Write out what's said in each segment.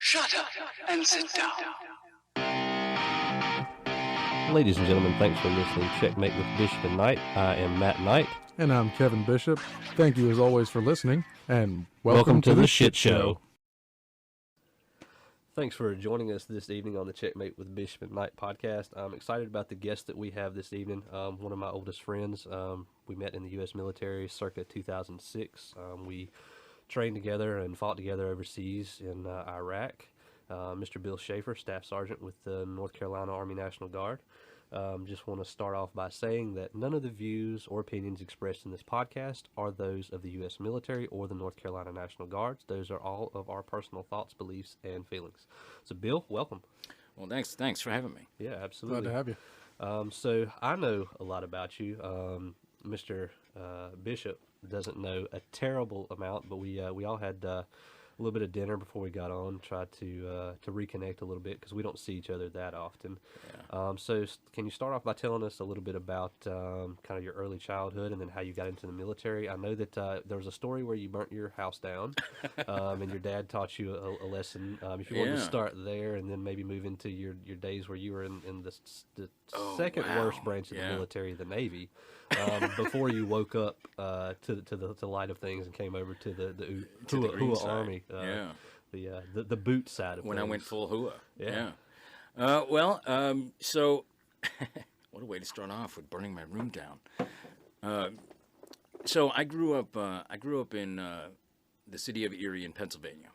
Shut up and sit down. Ladies and gentlemen, thanks for listening to Checkmate with Bishop and Knight. I am Matt Knight. And I'm Kevin Bishop. Thank you as always for listening, and welcome to the Shit Show. Thanks for joining us this evening on the Checkmate with Bishop and Knight podcast. I'm excited about the guest that we have this evening. One of my oldest friends. We met in the U.S. military circa 2006. We trained together and fought together overseas in Iraq. Mr. Bill Schaefer, Staff Sergeant with the North Carolina Army National Guard. Just want to start off by saying that none of the views or opinions expressed in this podcast are those of the U.S. military or the North Carolina National Guards. Those are all of our personal thoughts, beliefs, and feelings. So, Bill, welcome. Well, thanks for having me. Yeah, absolutely. Glad to have you. So, I know a lot about you. Mr. Bishop doesn't know a terrible amount, but we all had a little bit of dinner before we got on, tried to reconnect a little bit because we don't see each other that often. Yeah. So can you start off by telling us a little bit about kind of your early childhood and then how you got into the military? I know that there was a story where you burnt your house down and your dad taught you a lesson. If you wanted to start there and then maybe move into your days where you were in the second worst branch of the military, the Navy, before you woke up to the light of things and came over to the Hua Army. The boot side of when things. I went full Hua. Yeah. So what a way to start off with burning my room down. So I grew up in the city of Erie in Pennsylvania.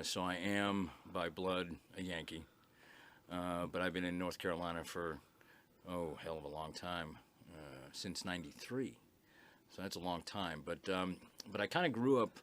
So I am by blood a Yankee, but I've been in North Carolina for hell of a long time, since '93. So that's a long time. But I kind of grew up.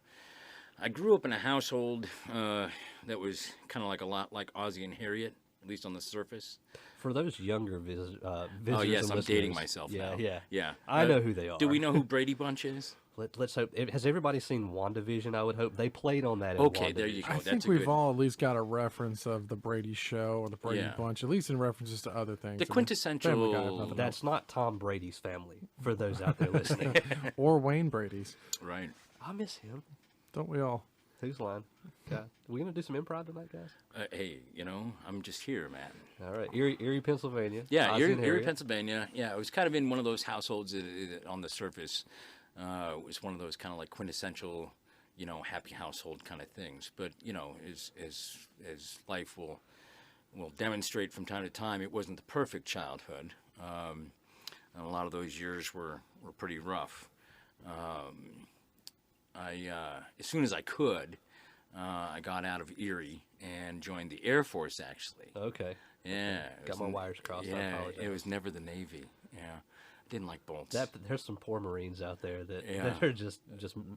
I grew up in a household that was kind of like a lot like Ozzie and Harriet, at least on the surface. For those younger visitors Oh yes, I'm listeners, dating myself now. Yeah. I know who they are. Do we know who Brady Bunch is? Let's hope. Has everybody seen WandaVision? I would hope they played on that. Okay, in there you go. I think we've all at least got a reference of the Brady Show or the Brady Bunch, at least in references to other things. The quintessential. That's not Tom Brady's family, for those out there listening. Or Wayne Brady's. Right. I miss him. Don't we all? Who's lying? Okay. Are we going to do some improv tonight, guys? Hey, I'm just here, man. All right. Erie, Pennsylvania. Yeah, Erie, Pennsylvania. Yeah, I was kind of in one of those households that on the surface it was one of those kind of like quintessential, happy household kind of things. But, as life will demonstrate from time to time, it wasn't the perfect childhood. And a lot of those years were pretty rough. As soon as I could, I got out of Erie and joined the Air Force, actually. Okay. Yeah. Got my wires crossed. I apologize. It was never the Navy. Yeah. I didn't like bolts. There's some poor Marines out there that are just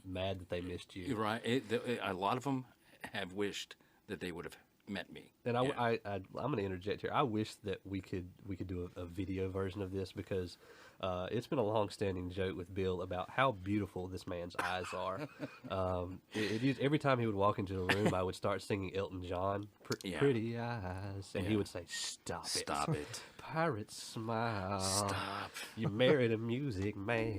mad that they missed you. You're right. A lot of them have wished that they would have met me. And I'm going to interject here. I wish that we could do a video version of this because it's been a long-standing joke with Bill about how beautiful this man's eyes are. Every time he would walk into a room, I would start singing Elton John, Pretty Eyes, and he would say, Stop it. Pirate smile. Stop. You married a music man.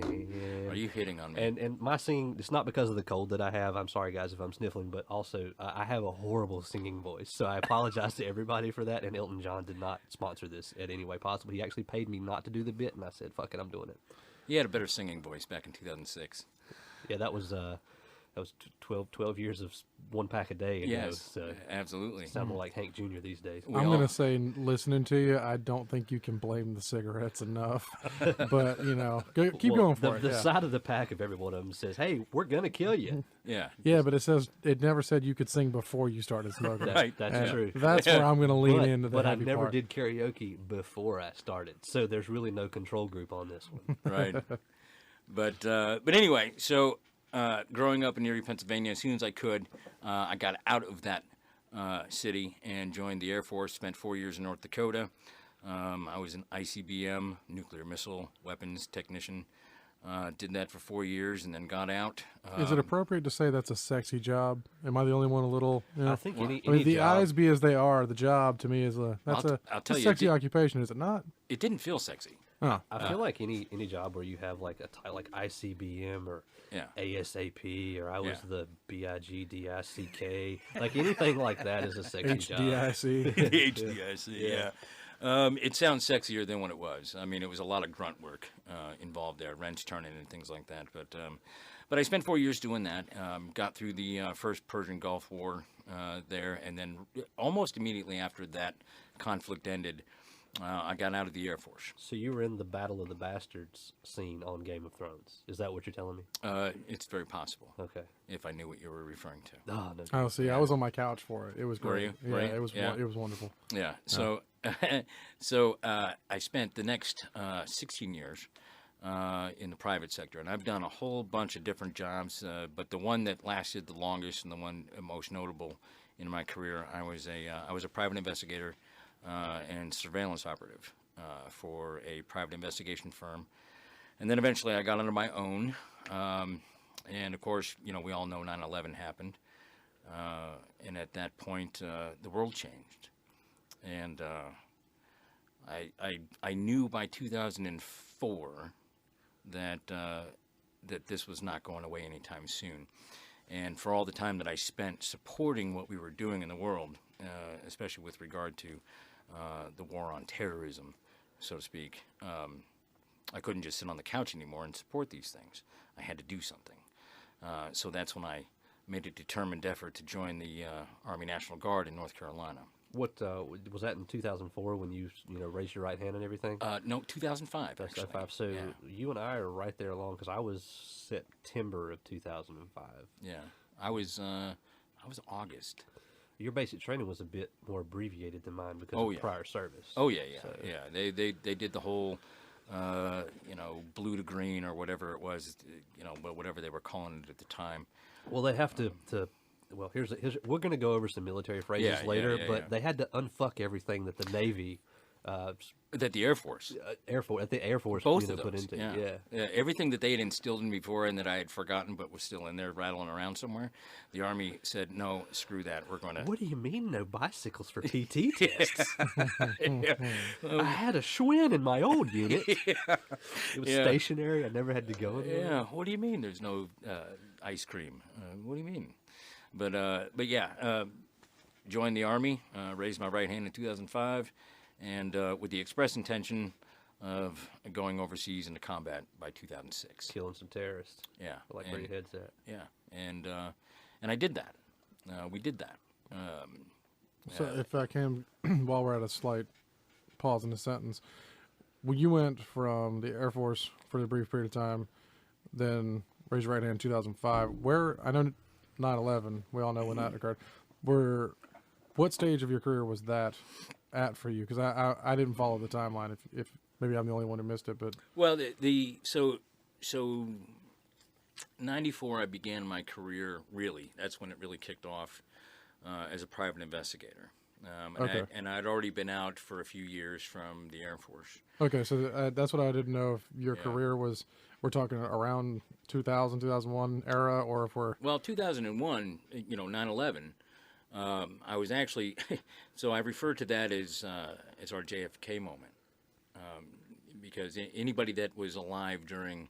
Are you hitting on me? And my singing, it's not because of the cold that I have. I'm sorry, guys, if I'm sniffling, but also I have a horrible singing voice. So I apologize to everybody for that. And Elton John did not sponsor this at any way possible. He actually paid me not to do the bit, and I said, fuck it, I'm doing it. He had a better singing voice back in 2006. Yeah, that was 12 years of one pack a day. Yes, so absolutely. Sound more like Hank Jr. these days. I'm going to say, listening to you, I don't think you can blame the cigarettes enough. But, keep going for it. The side of the pack of every one of them says, hey, we're going to kill you. Yeah. Yeah, but it never said you could sing before you started smoking. That's true. That's where I'm going to lean into the But I heavy never part. did karaoke before I started. So there's really no control group on this one. Right. But anyway, so growing up in Erie, Pennsylvania, as soon as I could, I got out of that city and joined the Air Force, spent 4 years in North Dakota. I was an ICBM, nuclear missile weapons technician. Did that for 4 years and then got out. Is it appropriate to say that's a sexy job? Am I the only one a little? I think any the job, eyes be as they are. The job to me is a I'll tell you, sexy occupation, is it not? It didn't feel sexy. Oh, I feel like any job where you have like a title like ICBM or Yeah. ASAP or I was Yeah. the BIGDICK, like anything like that is a sexy job. HDIC. HDIC, yeah. It sounds sexier than what it was. I mean, it was a lot of grunt work involved there, wrench turning and things like that. But I spent 4 years doing that. Got through the first Persian Gulf War there, and then almost immediately after that conflict ended, I got out of the Air Force. So you were in the Battle of the Bastards scene on Game of Thrones. Is that what you're telling me? It's very possible, Okay. if I knew what you were referring to. Oh, no. Oh, see, I was on my couch for it. It was Were great. you? Yeah, Were you? it was. Yeah. It was wonderful. Yeah. So, I spent the next 16 years in the private sector, and I've done a whole bunch of different jobs. But the one that lasted the longest and the one most notable in my career, I was a private investigator and surveillance operative for a private investigation firm, and then eventually I got under my own. And of course, we all know 9/11 happened. And at that point, the world changed, and I knew by 2004 that this was not going away anytime soon. And for all the time that I spent supporting what we were doing in the world, especially with regard to the war on terrorism, so to speak, I couldn't just sit on the couch anymore and support these things. I had to do something. So that's when I made a determined effort to join the Army National Guard in North Carolina. What was that in 2004 when you raised your right hand and everything? No, 2005. That's Actually. 05. So Yeah. you and I are right there along because I was September of 2005. Yeah, I was August. Your basic training was a bit more abbreviated than mine because Oh, of yeah. prior service. Oh yeah, yeah, So- yeah. They did the whole, blue to green or whatever it was, whatever they were calling it at the time. Well, they have to. Well, here's we're going to go over some military phrases Yeah, later, yeah, but yeah. they had to unfuck everything that the Navy, That the Air Force, Air Force, both of put those, into. yeah, everything that they had instilled in me before and that I had forgotten but was still in there rattling around somewhere. The Army said, "No, screw that. We're going to." What do you mean, no bicycles for TT tests? Yeah. I had a Schwinn in my old unit. It was Yeah. stationary. I never had to go anywhere. Yeah, what do you mean there's no ice cream? What do you mean? But yeah, joined the Army, raised my right hand in 2005, and with the express intention of going overseas into combat by 2006. Killing some terrorists. Yeah, I like where your head's at. Yeah, and I did that. We did that. So, if I can, while we're at a slight pause in the sentence, when you went from the Air Force for a brief period of time, then raised your right hand in 2005. Where I know 9/11, we all know when that occurred. What stage of your career was that at for you? Because I didn't follow the timeline. If maybe I'm the only one who missed it, but Well, so 94, I began my career. Really, that's when it really kicked off as a private investigator. Okay. And I'd already been out for a few years from the Air Force. okay. So that's what I didn't know if your Yeah. career was. We're talking around 2000, 2001 era, or if we're 2001, 9/11. I was actually, so I refer to that as our JFK moment, because anybody that was alive during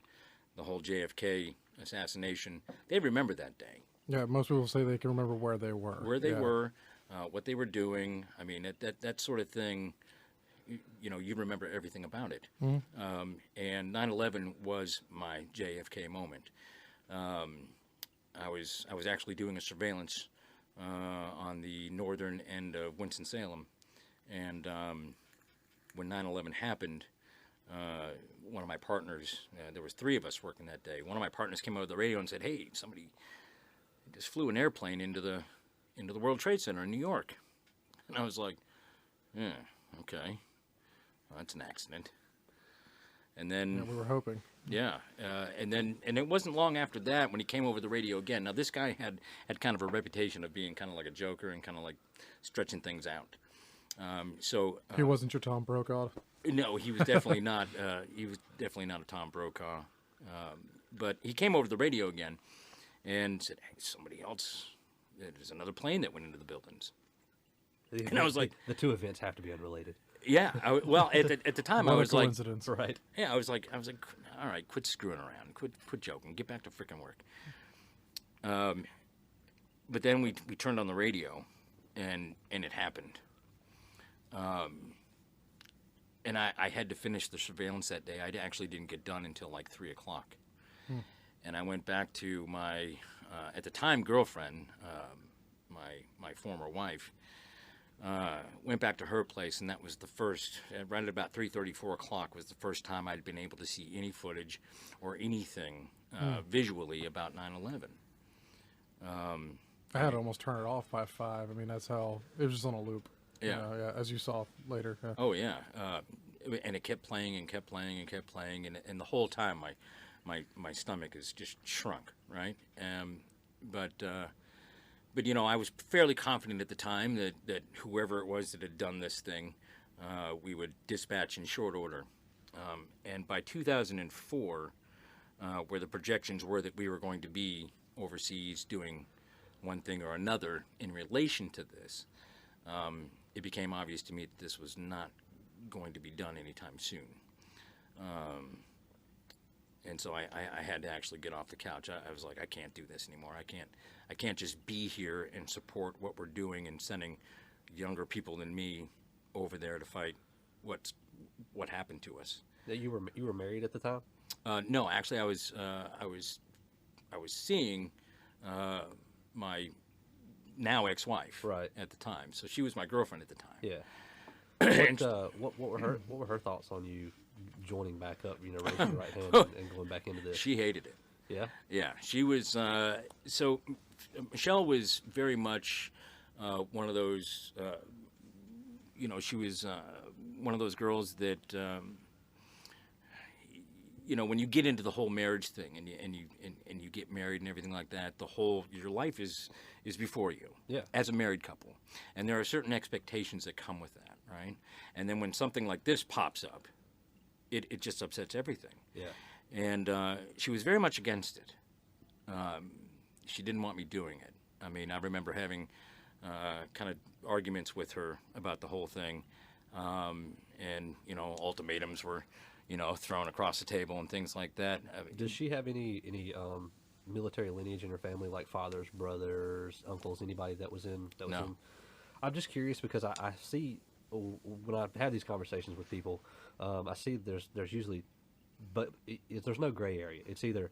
the whole JFK assassination, they remember that day, yeah. Most people say they can remember where they were. Yeah. were, what they were doing. I mean, that sort of thing. You remember everything about it. And 9/11 was my JFK moment. I was actually doing a surveillance on the northern end of Winston-Salem, and when 9/11 happened, one of my partners, there was 3 of us working that day. One of my partners came over the radio and said, "Hey, somebody just flew an airplane into the World Trade Center in New York." And I was like, "Yeah, okay, well, that's an accident." And then Yeah, we were hoping. yeah, and it wasn't long after that when he came over the radio again. Now this guy had kind of a reputation of being kind of like a joker and kind of like stretching things out. He wasn't your Tom Brokaw. No, he was definitely not. He was definitely not a Tom Brokaw. But he came over the radio again and said, "Hey, somebody else. There's another plane that went into the buildings." And I was like, the two events have to be unrelated. Yeah. Well, at the time, What I a was like, coincidence. Right. yeah, I was like, all right, quit screwing around, quit joking, get back to freaking work. But then we turned on the radio, and it happened. And I had to finish the surveillance that day. I actually didn't get done until like 3:00. And I went back to my, at the time, girlfriend, my former wife, went back to her place, and that was the first, right at about 3:30, 4:00 was the first time I'd been able to see any footage or anything visually about 9/11. I had to almost turn it off by 5. I mean, that's how it was just on a loop. Yeah. Yeah, as you saw later. Yeah. Oh yeah, and it kept playing and kept playing and kept playing, and the whole time my stomach is just shrunk, right? But you know, I was fairly confident at the time that whoever it was that had done this thing, we would dispatch in short order. And by 2004, where the projections were that we were going to be overseas doing one thing or another in relation to this, it became obvious to me that this was not going to be done anytime soon. And so I had to actually get off the couch. I was like, I can't do this anymore. I can't just be here and support what we're doing and sending younger people than me over there to fight what happened to us. You were married at the time? No, actually, I was seeing my now ex-wife Right. at the time. So she was my girlfriend at the time. Yeah. And What were her thoughts on you joining back up? You know, raising your right hand and going back into this. she hated it. Yeah. Yeah, she was. So Michelle was very much one of those. You know, she was one of those girls that. You know, when you get into the whole marriage thing and you get married and everything like that, your life is before you. Yeah. As a married couple, and there are certain expectations that come with that, right? And then when something like this pops up, it just upsets everything. Yeah. And she was very much against it. She didn't want me doing it. I mean, I remember having kind of arguments with her about the whole thing, and you know, ultimatums were, you know, thrown across the table and things like that. I mean, Does she have any military lineage in her family, like fathers, brothers, uncles, anybody that was in? No. I'm just curious because I see when I've had these conversations with people, I see there's usually, but there's no gray area. It's either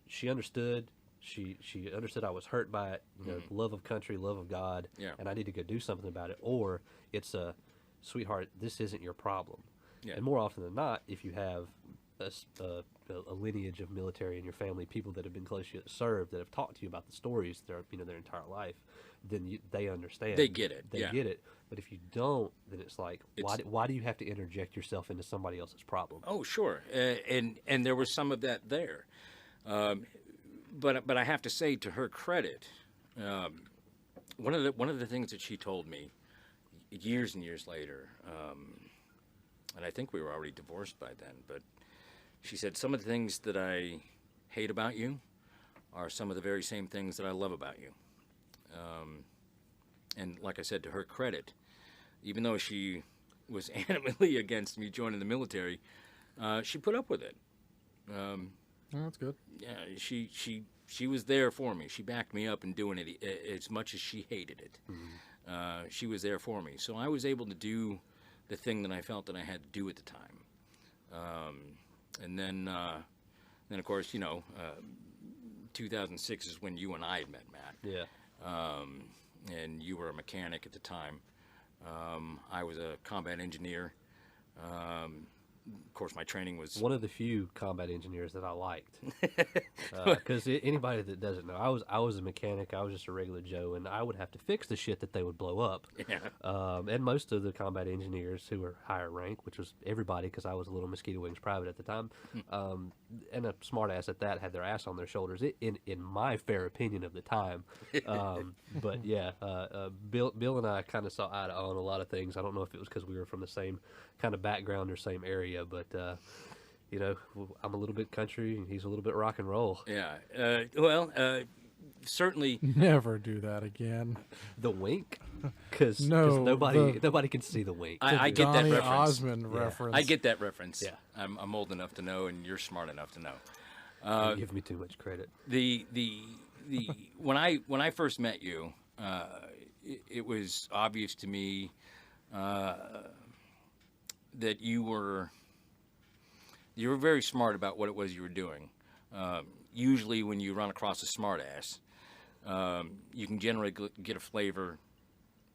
she understood. She understood I was hurt by it, you know, love of country, love of God, Yeah. and I need to go do something about it. Or it's a, sweetheart, this isn't your problem. Yeah. And more often than not, if you have a lineage of military in your family, people that have been close to you that served, that have talked to you about the stories their entire life, then they understand. They get it. They Yeah. get it. But if you don't, then it's like, It's- why do you have to interject yourself into somebody else's problem? Oh, sure, and there was some of that there, but I have to say, to her credit, one of the things that she told me years and years later, and I think we were already divorced by then, but she said, some of the things that I hate about you are some of the very same things that I love about you. And like I said, to her credit, even though she was animately against me joining the military, she put up with it. Oh, that's good. Yeah, she was there for me. She backed me up in doing it as much as she hated it. She was there for me, so I was able to do the thing that I felt that I had to do at the time. And then of course, you know, 2006 is when you and I had met, Matt. Yeah. And you were a mechanic at the time. I was a combat engineer. Of course, my training was One of the few combat engineers that I liked, because anybody that doesn't know, I was a mechanic. I was just a regular Joe, and I would have to fix the shit that they would blow up. Yeah. And most of the combat engineers who were higher rank, which was everybody, because I was a little mosquito wings private at the time, and a smart ass at that, had their ass on their shoulders. In my fair opinion of the time, but yeah, Bill and I kind of saw eye to eye on a lot of things. I don't know if it was because we were from the same kind of background or same area, but you know, I'm a little bit country and he's a little bit rock and roll. Yeah. Well, certainly. Never do that again. The wink. because No, nobody can see the wink. I get that Donny reference. Osmond Yeah. reference. I get that reference. Yeah. I'm old enough to know, and you're smart enough to know. Don't give me too much credit. The when I first met you, it was obvious to me that you were very smart about what it was you were doing. Usually, when you run across a smartass, you can generally get a flavor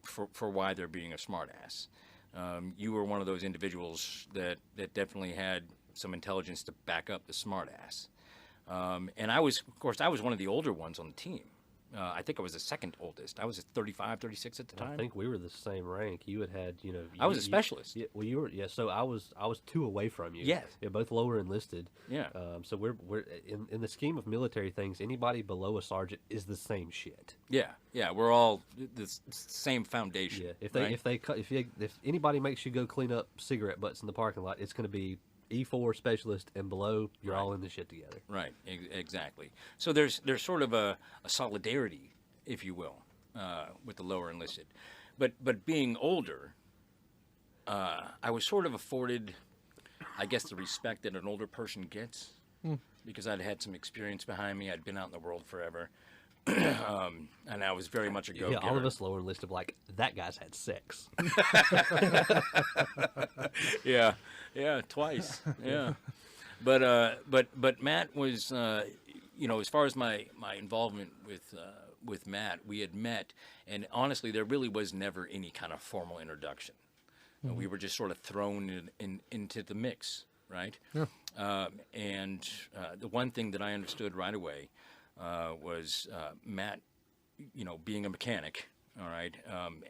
for why they're being a smartass. You were one of those individuals that definitely had some intelligence to back up the smartass. And I was one of the older ones on the team. I think I was the second oldest. I was 35, 36 at the time. I think we were the same rank. You had, I was a specialist. You were. Yeah. So I was 2 away from you. Yes. Yeah. Both lower enlisted. Yeah. So we're in the scheme of military things. Anybody below a sergeant is the same shit. Yeah. We're all the same foundation. Yeah. If anybody makes you go clean up cigarette butts in the parking lot, it's going to be E4 specialist, and below you're all in the shit together. Right, exactly. So there's sort of a solidarity, if you will, with the lower enlisted. But being older, I was sort of afforded, I guess, the respect that an older person gets, because I'd had some experience behind me. I'd been out in the world forever. And I was very much a go-getter. Yeah, all of us lower enlisted, like, that guy's had sex. Yeah, twice. Yeah, but Matt was, as far as my involvement with Matt, we had met, and honestly, there really was never any kind of formal introduction. We were just sort of thrown into the mix, right? Yeah. And the one thing that I understood right away was Matt, being a mechanic, all right,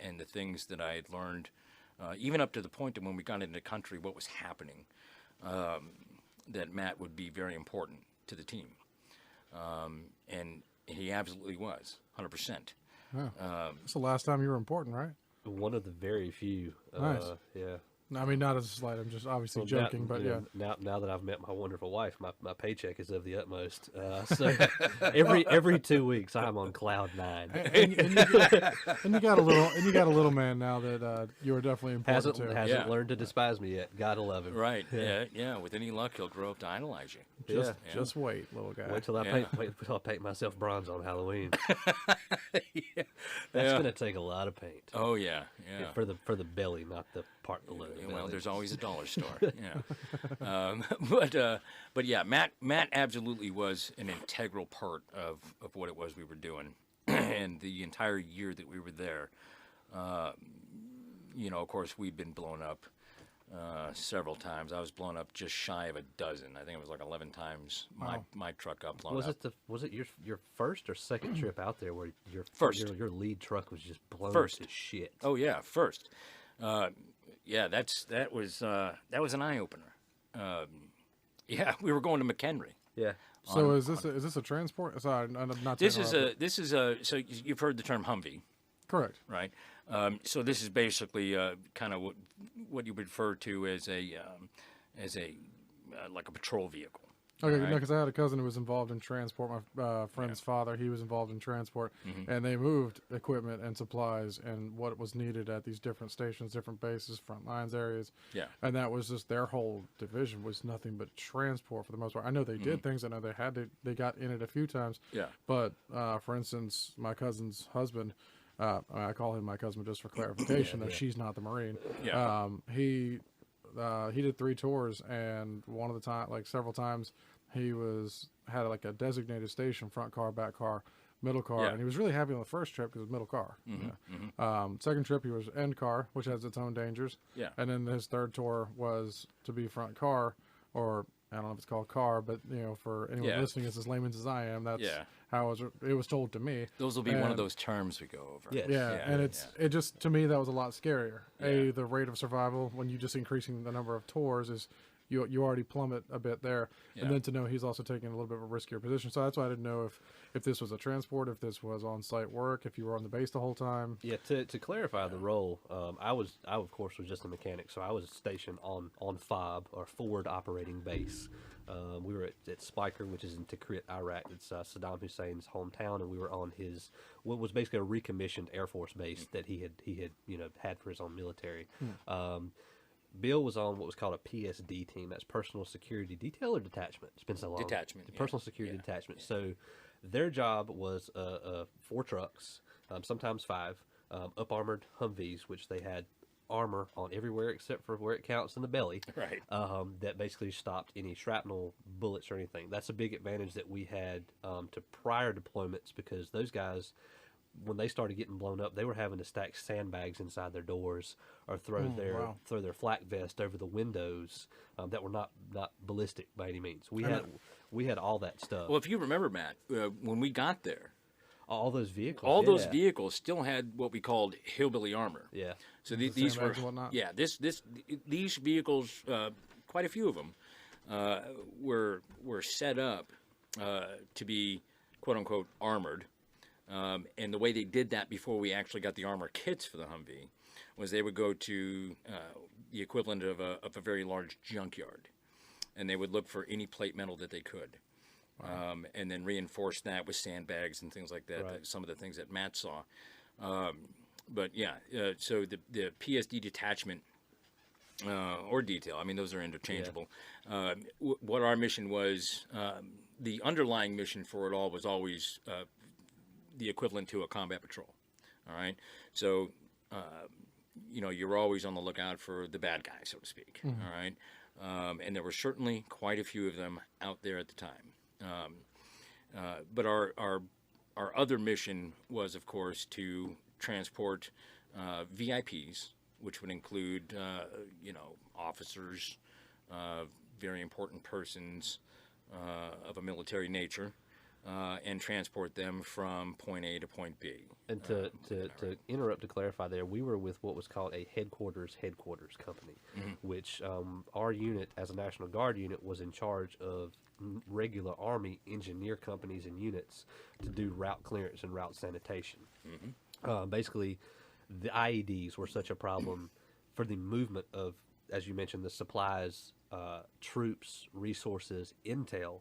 and the things that I had learned, even up to the point that when we got into the country, what was happening, that Matt would be very important to the team. And he absolutely was, 100%. Yeah. It's the last time you were important, right? One of the very few. Nice. Yeah. I mean, not as a slight. I'm just obviously joking, but yeah. Now that I've met my wonderful wife, my paycheck is of the utmost. So every 2 weeks I'm on cloud 9. And you got a little man now that you are definitely important to. Hasn't learned to despise me yet. Gotta love him. Right. Yeah. With any luck, he'll grow up to idolize you. Just wait, little guy. Wait till I paint myself bronze on Halloween. That's gonna take a lot of paint. Oh yeah. For the belly, not the part below. Well, there's always a dollar store. Yeah. But yeah, Matt absolutely was an integral part of what it was we were doing, and the entire year that we were there. Of course, we'd been blown up several times. I was blown up just shy of a dozen. I think it was like 11 times my truck got blown up. Was it your first or second trip out there where your lead truck was just blown to shit? Oh yeah, first. Yeah, that was an eye opener. Yeah, we were going to McHenry. Yeah. So is this a transport? Sorry, not. This is a. So you've heard the term Humvee, correct? Right. So this is basically kind of what you would refer to as a like a patrol vehicle. Okay, right? because I had a cousin who was involved in transport. My friend's father, he was involved in transport, and they moved equipment and supplies and what was needed at these different stations, different bases, front lines areas. Yeah. And that was just their whole division was nothing but transport for the most part. I know they did things. I know they got in it a few times. Yeah. But for instance, my cousin's husband. I call him my cousin just for clarification that she's not the Marine. Yeah. He did 3 tours, and one of the time, like several times, he had like a designated station: front car, back car, middle car, and he was really happy on the first trip because it was middle car. Second trip, he was end car, which has its own dangers. Yeah. And then his third tour was to be front car, or I don't know if it's called car, but for anyone listening, it's as layman's as I am. That's how it was told to me. Those will be one of those terms we go over. Yes. And it just, to me, that was a lot scarier. The rate of survival when you just increasing the number of tours is you already plummet a bit there, Yeah. and then to know he's also taking a little bit of a riskier position. So that's why I didn't know if this was a transport, if this was on-site work, if you were on the base the whole time. Yeah, to clarify the role, I of course was just a mechanic, so I was stationed on FOB, or Forward Operating Base. We were at Spiker, which is in Tikrit, Iraq. It's Saddam Hussein's hometown, and we were on his what was basically a recommissioned Air Force base that he had had for his own military. Bill was on what was called a PSD team. That's Personal Security Detail or Detachment. It's been so long. Detachment. Yeah. Personal Security Detachment. So their job was 4 trucks, sometimes 5, up-armored Humvees, which they had armor on everywhere except for where it counts in the belly. Right. That basically stopped any shrapnel bullets or anything. That's a big advantage that we had to prior deployments, because those guys, when they started getting blown up, they were having to stack sandbags inside their doors or throw their flak vest over the windows that were not ballistic by any means. We had all that stuff. Well, if you remember, Matt, when we got there, all those vehicles. all those vehicles still had what we called hillbilly armor. Yeah. So these were sandbags and whatnot? these vehicles, quite a few of them, were set up to be quote unquote armored. And the way they did that before we actually got the armor kits for the Humvee was they would go to the equivalent of a very large junkyard, and they would look for any plate metal that they could, and then reinforce that with sandbags and things like that. Right. Some of the things that Matt saw. But yeah, so the PSD detachment or detail, I mean, those are interchangeable. Yeah. What our mission was, the underlying mission for it all was always the equivalent to a combat patrol. All right, so you're always on the lookout for the bad guy, so to speak. All right, and there were certainly quite a few of them out there at the time. But our other mission was, of course, to transport VIPs, which would include officers, very important persons of a military nature. And transport them from point A to point B. And to interrupt to clarify there, we were with what was called a headquarters company, which our unit, as a National Guard unit, was in charge of regular Army engineer companies and units to do route clearance and route sanitation. Basically, the IEDs were such a problem for the movement of, as you mentioned, the supplies, troops, resources, intel,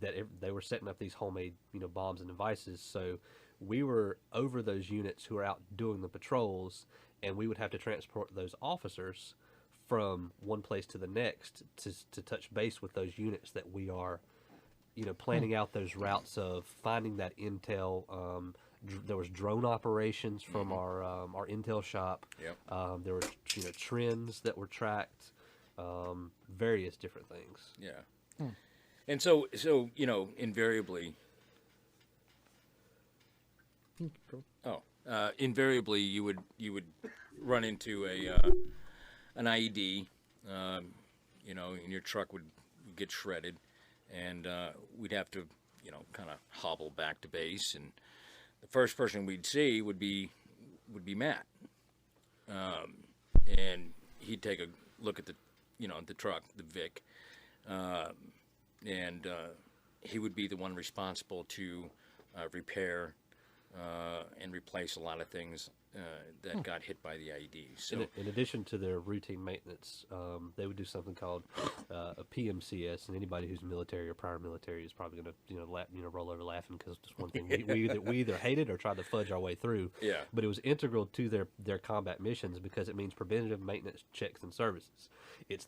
that they were setting up these homemade, bombs and devices. So we were over those units who were out doing the patrols, and we would have to transport those officers from one place to the next to touch base with those units that we are, planning out those routes of finding that intel. There was drone operations from our intel shop. Yep. There were trends that were tracked, various different things. Yeah. And so invariably. Invariably you would run into an IED, and your truck would get shredded, and we'd have to kind of hobble back to base, and the first person we'd see would be Matt, and he'd take a look at the truck, the Vic. And he would be the one responsible to repair and replace a lot of things that got hit by the IEDs. So, in addition to their routine maintenance, they would do something called a PMCS, and anybody who's military or prior military is probably going to roll over laughing, because it's one thing we either hated or tried to fudge our way through. Yeah. But it was integral to their combat missions, because it means preventative maintenance checks and services.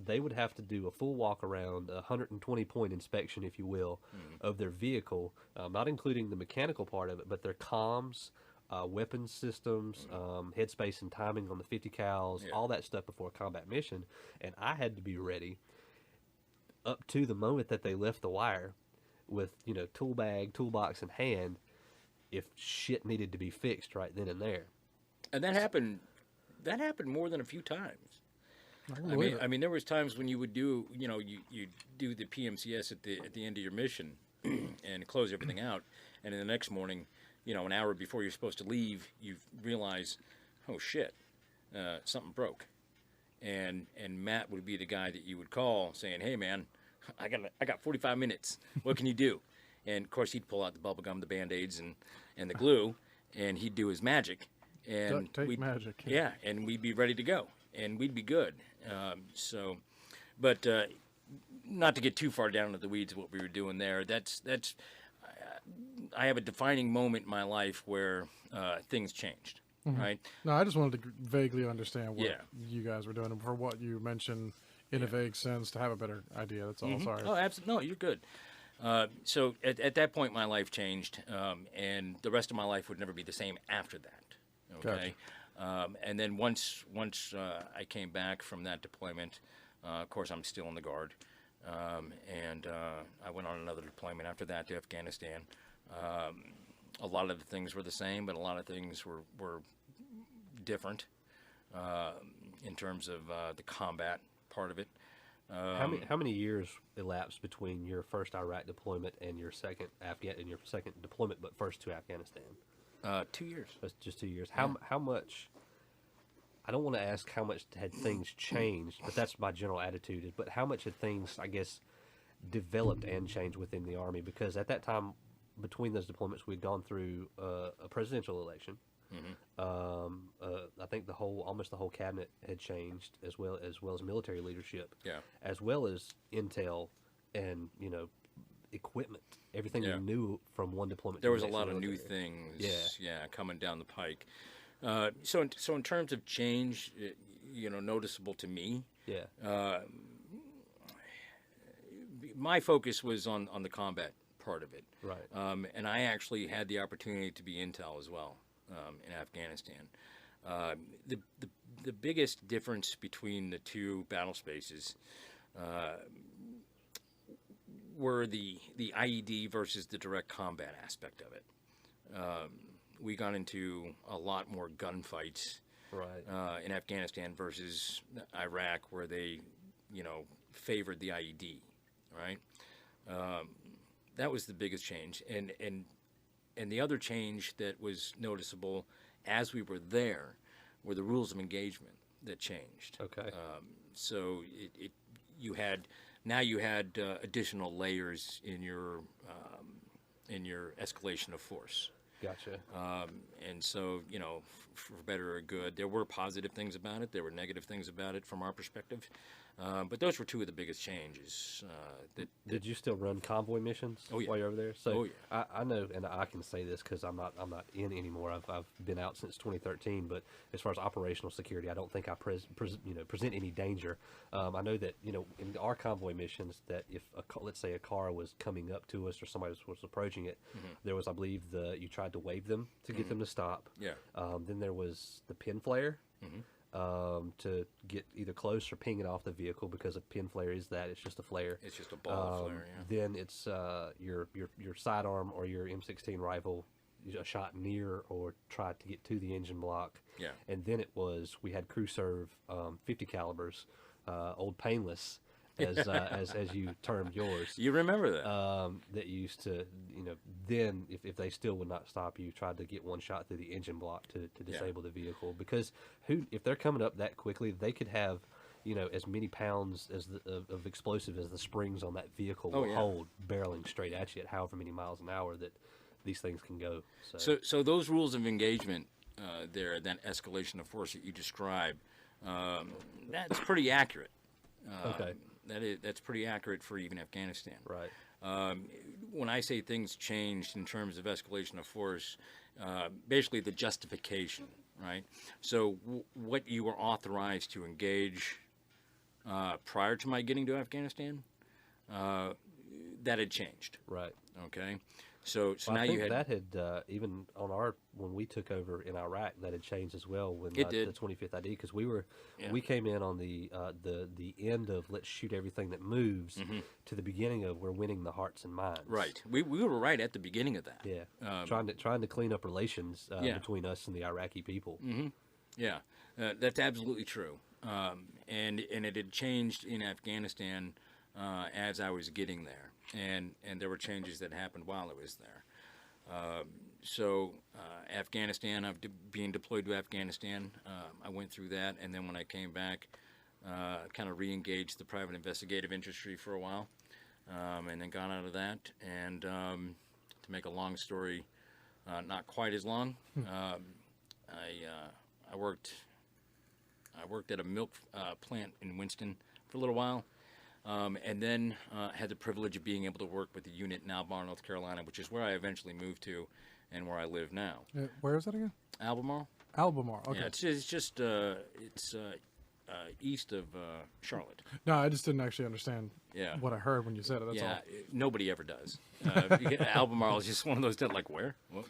They would have to do a full walk around, 120-point inspection, if you will, of their vehicle, not including the mechanical part of it, but their comms, weapons systems, headspace and timing on the 50 cals, all that stuff before a combat mission. And I had to be ready up to the moment that they left the wire with, tool bag, toolbox in hand, if shit needed to be fixed right then and there. And that happened more than a few times. I mean, there was times when you would do, you do the PMCS at the end of your mission and close everything out, and then the next morning, an hour before you're supposed to leave, you realize, oh shit, something broke, and Matt would be the guy that you would call saying, "Hey, man, I got 45 minutes. What can you do?" And of course, he'd pull out the bubble gum, the Band-Aids, and the glue, and he'd do his magic. And Duct tape magic. yeah, and we'd be ready to go, and we'd be good. But not to get too far down into the weeds of what we were doing there. I have a defining moment in my life where things changed. Right? No, I just wanted to vaguely understand what Yeah. you guys were doing, and for what you mentioned in a vague sense to have a better idea. That's all. Sorry. Oh, absolutely. No, you're good. So at that point, my life changed, and the rest of my life would never be the same after that. Okay. And then once I came back from that deployment, of course, I'm still in the Guard, and I went on another deployment after that to Afghanistan. A lot of the things were the same, but a lot of things were different in terms of the combat part of it. How many years elapsed between your first Iraq deployment and your second deployment, but first to Afghanistan? 2 years. That's just 2 years. How much? I don't want to ask how much had things changed, but that's my general attitude. But how much had things, I guess, developed and changed within the Army? Because at that time, between those deployments, we'd gone through a presidential election. I think almost the whole cabinet had changed, as well as military leadership, as well as intel and equipment. Everything we knew from one deployment. There to was the a next lot of new military. things, coming down the pike. So in terms of change, noticeable to me, my focus was on the combat part of it, right? and I actually had the opportunity to be intel as well in Afghanistan. The biggest difference between the two battle spaces were the IED versus the direct combat aspect of it. We got into a lot more gunfights in Afghanistan versus Iraq, where they, favored the IED, right? That was the biggest change, and the other change that was noticeable as we were there were the rules of engagement that changed. Okay. So you had additional layers in your escalation of force. Gotcha. And so, for better or good, there were positive things about it. There were negative things about it from our perspective. But those were two of the biggest changes. Did you still run convoy missions while you're over there? So I know, and I can say this because I'm not in anymore. I've been out since 2013. But as far as operational security, I don't think I present any danger. I know that in our convoy missions, that if let's say a car was coming up to us or somebody was approaching it, there was, I believe, you tried to wave them to get them to stop. Yeah. Then there was the pin flare. To get either close or ping it off the vehicle, because a pin flare is that. It's just a flare. It's just a ball flare, Then it's your sidearm or your M16 rifle, a shot near or try to get to the engine block. Yeah. And then we had crew serve 50 calibers, old painless, as you termed yours. You remember that? That used to, then if they still would not stop you, tried to get one shot through the engine block to disable the vehicle, because if they're coming up that quickly, they could have, as many pounds of explosive as the springs on that vehicle will hold, barreling straight at you at however many miles an hour that these things can go. So those rules of engagement that escalation of force that you described, that's pretty accurate. Okay. That's pretty accurate for even Afghanistan. Right. When I say things changed in terms of escalation of force, basically the justification, right? So what you were authorized to engage prior to my getting to Afghanistan, that had changed. Right. Okay. So Well, now I think you had that had even on when we took over in Iraq, that had changed as well when It did. the 25th ID, because we came in on the end of let's shoot everything that moves to the beginning of we're winning the hearts and minds. right. We were right at the beginning of that. Yeah. Trying to clean up relations between us and the Iraqi people. Yeah, that's absolutely true. And it had changed in Afghanistan as I was getting there, and there were changes that happened while I was there. Afghanistan, being deployed to Afghanistan, I went through that, and then when I came back, kind of re-engaged the private investigative industry for a while, and then got out of that. And to make a long story not quite as long, I worked at a milk plant in Winston for a little while, and then had the privilege of being able to work with the unit in Albemarle, North Carolina, which is where I eventually moved to and where I live now. Where is that again? Albemarle? Albemarle. Okay. Yeah, it's just east of Charlotte. No, I just didn't actually understand Yeah. what I heard when you said it. That's all. Nobody ever does. Albemarle is just one of those that like, where? What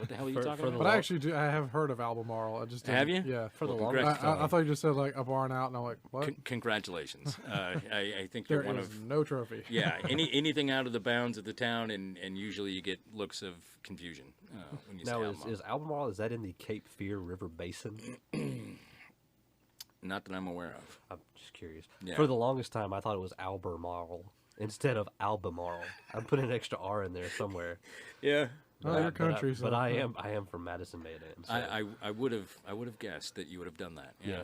the hell are you talking about? But I actually do. I have heard of Albemarle. I just didn't, Have you? Yeah. For the Well, longest time. I thought you just said like a barn out, and I'm like, what? Congratulations. I think you're There one is of no trophy. yeah. Anything out of the bounds of the town, and usually you get looks of confusion when you say Now, Albemarle. is Albemarle, is that in the Cape Fear River Basin? Not that I'm aware of. I'm just curious. Yeah. For the longest time, I thought it was Albemarle instead of Albemarle. I'm putting an extra R in there somewhere. Yeah. Oh, your country. But I am from Madison, Maryland. So I would have guessed that you would have done that. Yeah.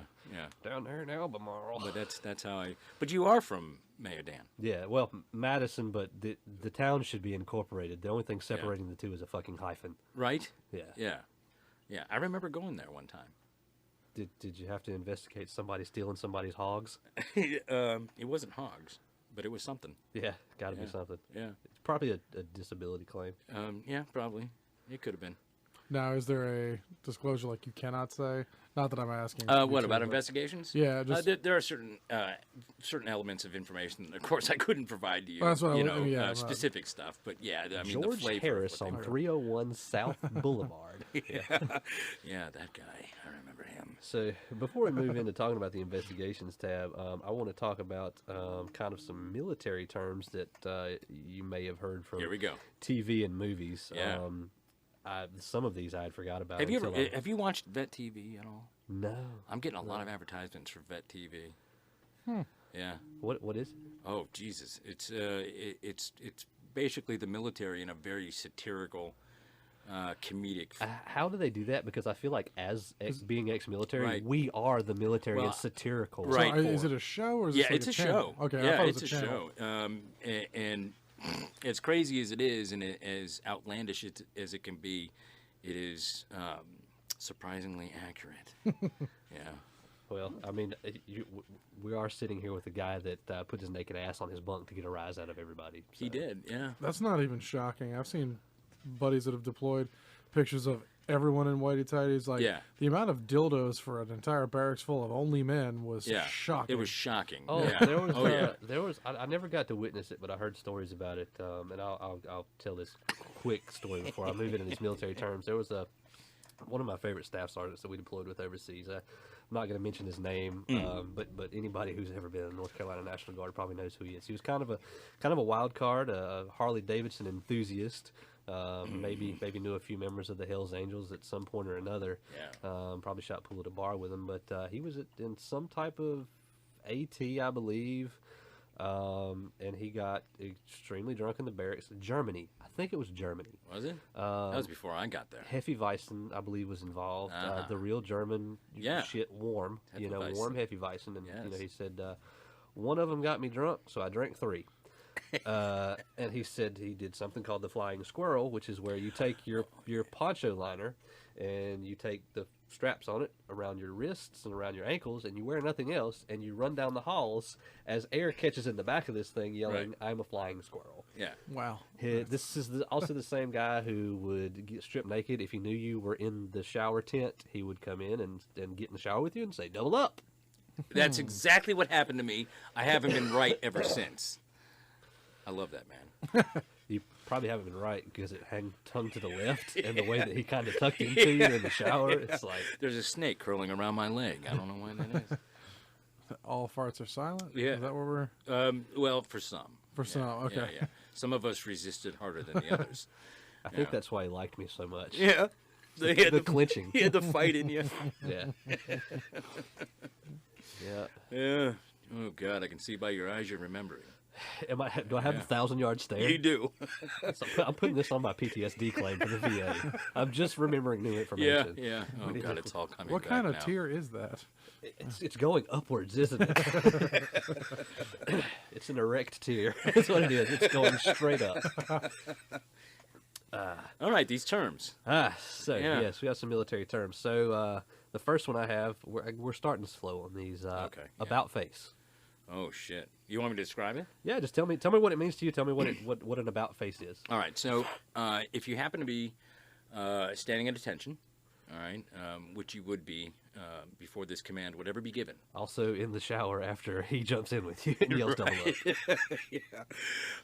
down there in Albemarle. But that's how I. But you are from Mayodan. Yeah, well, Madison, but the town should be incorporated. The only thing separating the two is a fucking hyphen. Right? Yeah. Yeah. I remember going there one time. Did you have to investigate somebody stealing somebody's hogs? It wasn't hogs, but it was something. Yeah, got to be Yeah. something. Yeah. It's probably a disability claim. Yeah, probably. It could have been. Now, is there a disclosure like you cannot say? Not that I'm asking. What you about to, but- investigations? Yeah, just there are certain elements of information. Of course, I couldn't provide to you. Well, that's what I you would- know, yeah, right. specific stuff. But yeah, I mean, the George flavor of Harris what on they- 301 South Boulevard. Yeah, that guy. I remember him. So before we move into talking about the investigations tab, I want to talk about kind of some military terms that you may have heard from Here we go. TV and movies. Yeah. Some of these I had forgot about. Have you until ever have you watched Vet TV at all? No. I'm getting a lot of advertisements for Vet TV. Yeah. What is it? Oh Jesus! It's basically the military in a very satirical, comedic. How do they do that? Because I feel like being ex-military, Right. we are the military Well, and satirical. So right. is it a show or is Yeah, it like it's a channel? show. Okay, I yeah, thought it was it's a a channel. show. And as crazy as it is, and as outlandish as it can be, it is surprisingly accurate. Yeah. Well, I mean, we are sitting here with a guy that put his naked ass on his bunk to get a rise out of everybody. He so. did. Yeah. That's not even shocking. I've seen buddies that have deployed pictures of everyone in whitey tighties. Like Yeah. the amount of dildos for an entire barracks full of only men was Yeah. shocking. It was shocking. Oh, yeah. there was. Oh, yeah. There was. I never got to witness it, but I heard stories about it. And I'll tell this quick story before I move into these military terms. There was one of my favorite staff sergeants that we deployed with overseas. I'm not going to mention his name, but anybody who's ever been in the North Carolina National Guard probably knows who he is. He was kind of a wild card, a Harley Davidson enthusiast. Maybe knew a few members of the Hells Angels at some point or another. Yeah. Probably shot pool at a bar with him, but he was in some type of AT, I believe, and he got extremely drunk in the barracks. Germany, I think it was Germany. Was it? That was before I got there. Hefeweizen, I believe, was involved. Uh-huh. The real German Yeah. shit, warm, Hefeweizen. warm Hefeweizen, and Yes. he said one of them got me drunk, so I drank 3. And he said he did something called the Flying Squirrel, which is where you take your poncho liner and you take the straps on it around your wrists and around your ankles, and you wear nothing else, and you run down the halls as air catches in the back of this thing, yelling, Right. "I'm a flying squirrel." Yeah. wow. This is also the same guy who would get stripped naked if he knew you were in the shower tent. He would come in and get in the shower with you and say, "Double up." That's exactly what happened to me. I haven't been right ever since. I love that man. You probably haven't been right because it hung to the left, and the way that he kind of tucked into you in the shower, it's like, There's a snake curling around my leg. I don't know why that is. All farts are silent. Yeah. Is that what we're Well, for some. for some? Okay. Yeah. Some of us resisted harder than the others. I think Yeah. that's why he liked me so much. Yeah. They had The clinching. He had the fight in you. Yeah. Yeah. Yeah. Oh God, I can see by your eyes you're remembering. Do I have the 1,000-yard stare? You do. So I'm putting this on my PTSD claim for the VA. I'm just remembering new Yeah, information. yeah. Oh God, it's all coming What back kind of now. tier is that? It's going upwards, isn't it? It's an erect tier. That's what it is. It's going straight up. All right, these terms. So Yeah. yes, we got some military terms. So the first one I have, we're starting slow on these. Okay, yeah. About face. Oh shit. You want me to describe it? Yeah, just tell me what it means to you. Tell me what an about face is. All right. So if you happen to be standing at attention, all right, which you would be before this command would ever be given. Also in the shower after he jumps in with you and yells double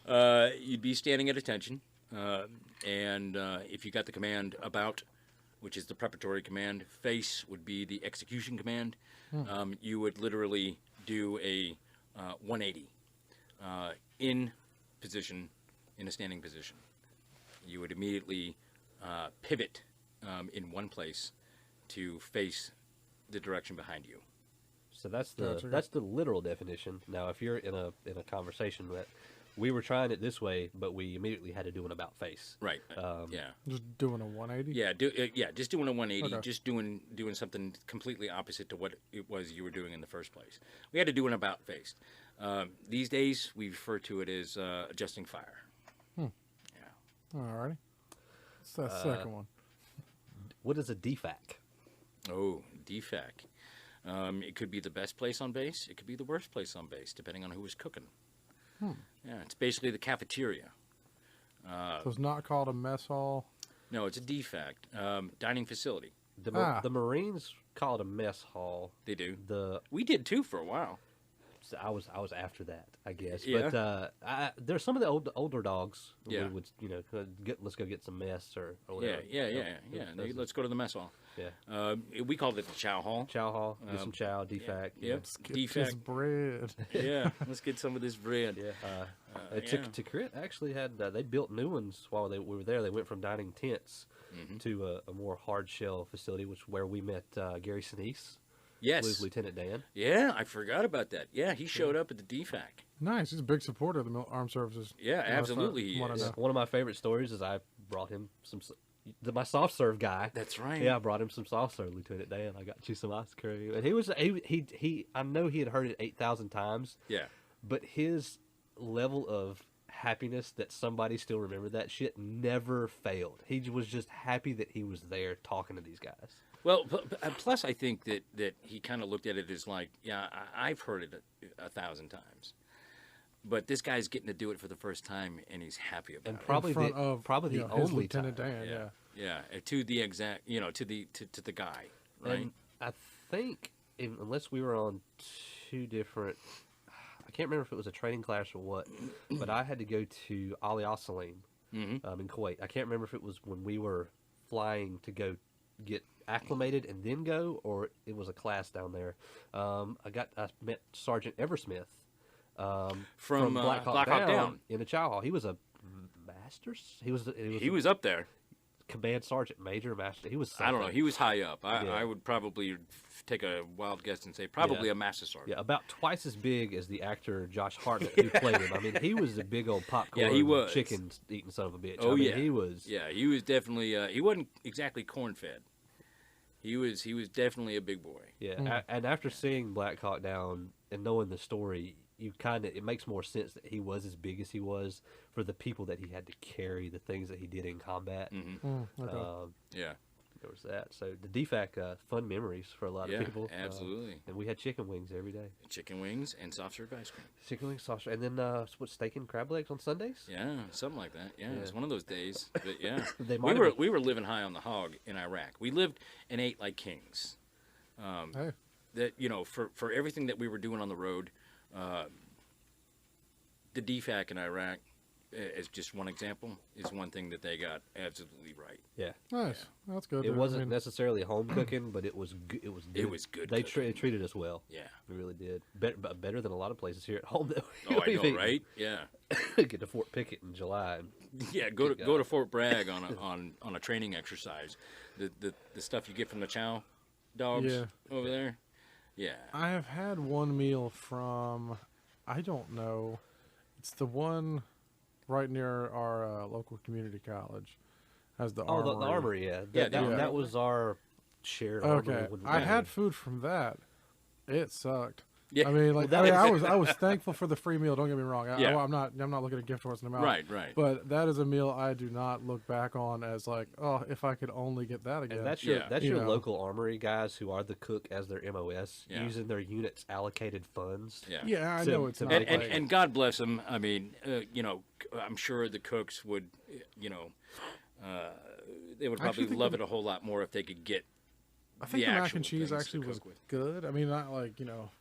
up. You'd be standing at attention, and if you got the command about, which is the preparatory command, face would be the execution command. You would literally do a 180 in position, in a standing position. You would immediately pivot in one place to face the direction behind you. So that's Gotcha. the literal definition. Now, if you're in a conversation that we were trying it this way, but we immediately had to do an about face. Right. Yeah. Just doing a 180? Yeah. Just doing a 180. Okay. Just doing something completely opposite to what it was you were doing in the first place. We had to do an about face. These days, we refer to it as adjusting fire. Yeah. Alrighty. What's that second one? What is a defac? Oh, defac. It could be the best place on base. It could be the worst place on base, depending on who was cooking. Yeah, it's basically the cafeteria. So it's not called a mess hall? No, it's a defac. Dining facility. The Marines call it a mess hall. They do. We did too for a while. I was after that, I guess. Yeah. But there's some of the older dogs. Yeah. We would let's go get some mess or Yeah, whatever. Let's go to the mess hall. Yeah. We called it the chow hall. Chow hall, get some chow, defac. Yep. Get this Defac. bread. Yeah. Let's get some of this bread. Yeah. Yeah. Tikrit actually had they built new ones while we were there. They went from dining tents to a more hard shell facility, where we met Gary Sinise. Yes. Lieutenant Dan. Yeah, I forgot about that. Yeah, he showed up at the defac. Nice. He's a big supporter of the armed services. Yeah, absolutely he From what I is. know. One of my favorite stories is I brought him my soft serve guy. That's right. Yeah, I brought him some soft serve, Lieutenant Dan. I got you some ice cream, and he I know he had heard it 8,000 times. Yeah. But his level of happiness that somebody still remembered that shit never failed. He was just happy that he was there talking to these guys. Well, plus I think that he kind of looked at it as like, yeah, I've heard it 1,000 times, but this guy's getting to do it for the first time, and he's happy about And it. probably In front the of, probably the his only Lieutenant time. Dan, yeah. Yeah, to the exact, to the guy, right? And I think unless we were on two different, I can't remember if it was a training class or what, but I had to go to Ali Salim in Kuwait. I can't remember if it was when we were flying to go get acclimated and then go, or it was a class down there. I met Sergeant Eversmith from Black Hawk Down in the chow hall. He was a master. He was up there. command sergeant, major, master. He was I don't know. something. He was high up. Yeah. I would probably take a wild guess and say probably Yeah. a master sergeant. Yeah, about twice as big as the actor Josh Hartnett who played him. I mean, he was a big old popcorn he was. chicken eating son of a bitch. Oh, I mean, yeah. he was. Yeah, he was definitely. He wasn't exactly corn fed. He was definitely a big boy. Yeah, and after seeing Black Hawk Down and knowing the story, it makes more sense that he was as big as he was for the people that he had to carry, the things that he did in combat. Okay. Yeah. There was that. So the DFAC, fun memories for a lot Yeah, of people. absolutely. And we had chicken wings every day. Chicken wings and soft serve ice cream. Chicken wings, sausage, and then what, steak and crab legs on Sundays? Yeah, something like that. Yeah, Yeah. it's one of those days. But yeah, They we might were have we were living high on the hog in Iraq. We lived and ate like kings. Hey. That for everything that we were doing on the road, the DFAC in Iraq, as just one example, is one thing that they got absolutely right. Yeah. Nice. That's good. It dude. wasn't I mean, necessarily home cooking, but it was good. It was good. It was good They cooking. treated us well. Yeah. They really did. Better than a lot of places here at home. That Oh, I we've know, eaten. right? Yeah. Get to Fort Pickett in July. And Yeah, go to Fort Bragg on a training exercise. The stuff you get from the chow dogs Yeah. over there. Yeah. I have had one meal from, I don't know. It's the one right near our local community college. Has the Oh, armory. the armory, yeah. Yeah, That, the armory. that was our shared Okay, armory. when I we- had food from that. It sucked. Yeah. I mean, like, Well, that I was thankful for the free meal. Don't get me wrong. Yeah. I'm not looking at gift horse in the mouth. Right. But that is a meal I do not look back on as like, oh, if I could only get that again. And that's Yeah. your know. local armory guys who are the cook as their MOS, Yeah. using their unit's allocated funds. Yeah. Yeah, I To- know it's to not. make And, like, and God bless them. I mean, I'm sure the cooks would, they would I actually probably think love it a whole lot more if they could get I think the mac actual and cheese things to actually was cook with. good. I mean, not like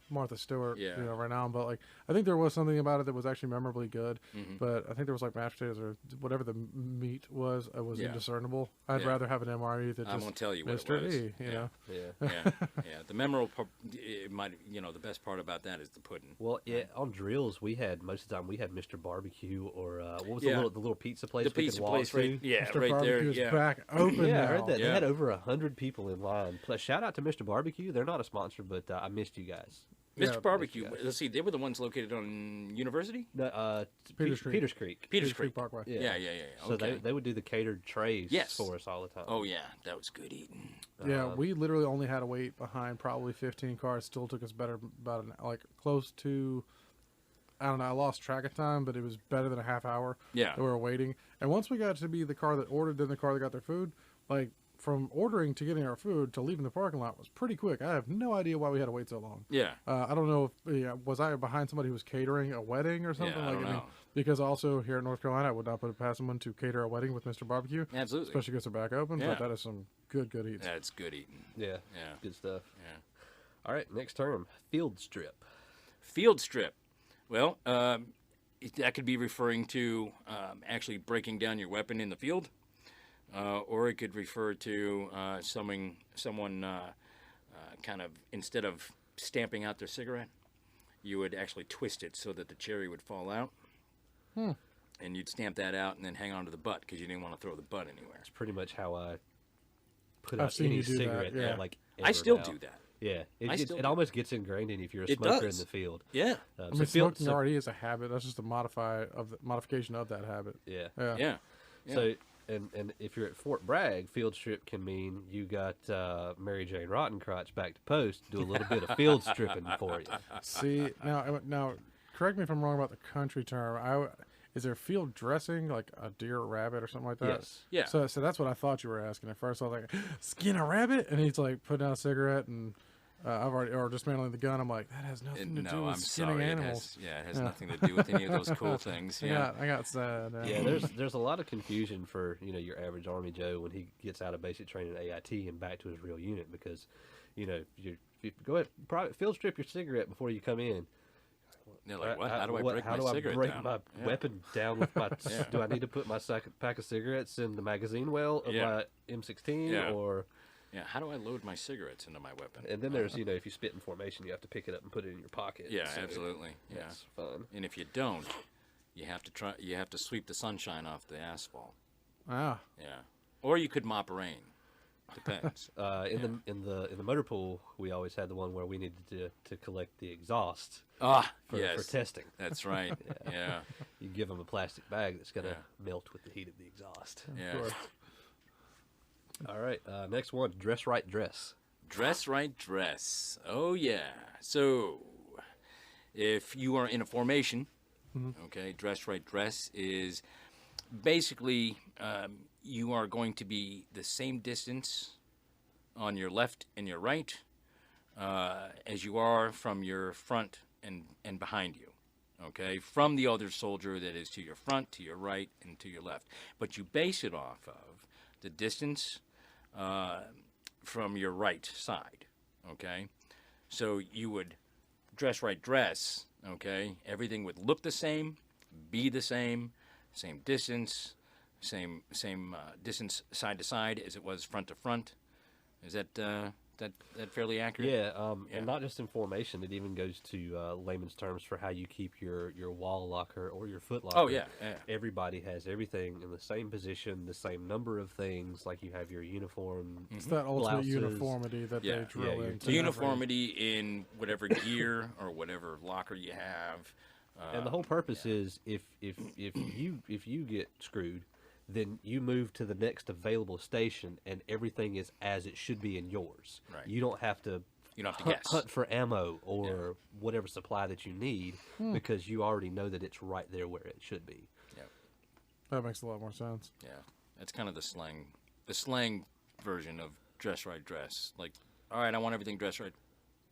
Martha Stewart, Yeah. right now, but like I think there was something about it that was actually memorably good. Mm-hmm. But I think there was like mashed potatoes or whatever the meat was Yeah. indiscernible. I'd Yeah. rather have an MRE that I just won't tell you what Mr. it was. E, you know. Yeah. Yeah. The memorable part, it might, the best part about that is the pudding. Well, yeah, on drills we had most of the time we had Mr. Barbecue or what was Yeah. the little pizza place The we pizza could walk place, right? to? Yeah, Mr. right there. Barbecue's Yeah. back open Yeah, now. I heard that. Yeah. They had over 100 people in line. Plus, shout out to Mr. Barbecue. They're not a sponsor, but I missed you guys. Mr. Yeah, Barbecue. yes. Let's see. They were the ones located on University. No, Peters Creek. Peters Creek. Peters Peters Creek. Parkway. Yeah. So Okay. they would do the catered trays Yes. for us all the time. Oh yeah, that was good eating. Yeah, we literally only had to wait behind probably 15 cars. Still took us about close to, I don't know, I lost track of time, but it was better than a half hour. Yeah. that we were waiting. And once we got to be the car that ordered, then the car that got their food, like from ordering to getting our food to leaving the parking lot was pretty quick. I have no idea why we had to wait so long. Yeah. I don't know if was I behind somebody who was catering a wedding or something. I don't know. Because also here in North Carolina, I would not put it past someone to cater a wedding with Mr. Barbecue, Absolutely. especially because they're back open. Yeah. But that is some good eats. That's good eating. Yeah. Yeah. Good stuff. Yeah. All right, next term, field strip. Field strip. Well, that could be referring to actually breaking down your weapon in the field, or it could refer to someone kind of, instead of stamping out their cigarette, you would actually twist it so that the cherry would fall out. And you'd stamp that out and then hang on to the butt because you didn't want to throw the butt anywhere. It's pretty much how I put I've out seen any you do that, cigarette. yeah. Like I ever still now. do that. Yeah, I still it do almost gets ingrained in you if you're a It smoker does. in the field. Yeah. I mean, smoking already is a habit. That's just a modification of that habit. Yeah. Yeah. So, and if you're at Fort Bragg, field strip can mean you got Mary Jane Rottencrotch back to post, do a little bit of field stripping for you. See, now, correct me if I'm wrong about the country term. Is there field dressing, like a deer or rabbit or something like that? Yes. Yeah. So that's what I thought you were asking at first. I was like, skin a rabbit? And he's like putting out a cigarette and or dismantling the gun. I'm like, that has nothing to do No, with I'm skinning sorry. animals. It has nothing to do with any of those cool things. Yeah. I got sad. Yeah, there's a lot of confusion for your average Army Joe when he gets out of basic training at AIT and back to his real unit because, you go ahead field strip your cigarette before you come in. They're like, what? How do I break how my do I cigarette break down? my Yeah. weapon down with my? Do I need to put my second pack of cigarettes in the magazine well of Yeah. my M16 Yeah. or? Yeah, how do I load my cigarettes into my weapon? And then there's if you spit in formation, you have to pick it up and put it in your pocket. Yeah, So absolutely. Yeah. it's fun. And if you don't, you have to You have to sweep the sunshine off the asphalt. Ah, Yeah. Or you could mop rain. Depends. In the motor pool, we always had the one where we needed to collect the exhaust for yes. testing. That's right. Yeah. You give them a plastic bag that's gonna Yeah. melt with the heat of the exhaust. Yeah. course. All right, next one, dress right dress. Dress right dress. Oh, yeah. So, if you are in a formation, okay, dress right dress is basically you are going to be the same distance on your left and your right as you are from your front and behind you. Okay, from the other soldier that is to your front, to your right, and to your left. But you base it off of the distance from your right side. Okay, so you would dress right dress. Okay, everything would look the same, be the same distance, same distance side to side as it was front to front. Is that fairly accurate? Yeah, and not just in formation. It even goes to layman's terms for how you keep your wall locker or your foot locker. Oh, yeah. Everybody has everything in the same position, the same number of things. Like you have your uniform. it's that ultimate blouses. uniformity that Yeah. they drill your into. The uniformity in whatever gear or whatever locker you have, And the whole purpose is if you get screwed, then you move to the next available station, and everything is as it should be in yours. Right. You don't have to. You don't have to hunt, guess. hunt for ammo or whatever supply that you need because you already know that it's right there where it should be. Yep. That makes a lot more sense. Yeah, that's kind of the slang version of dress right dress. Like, all right, I want everything dress right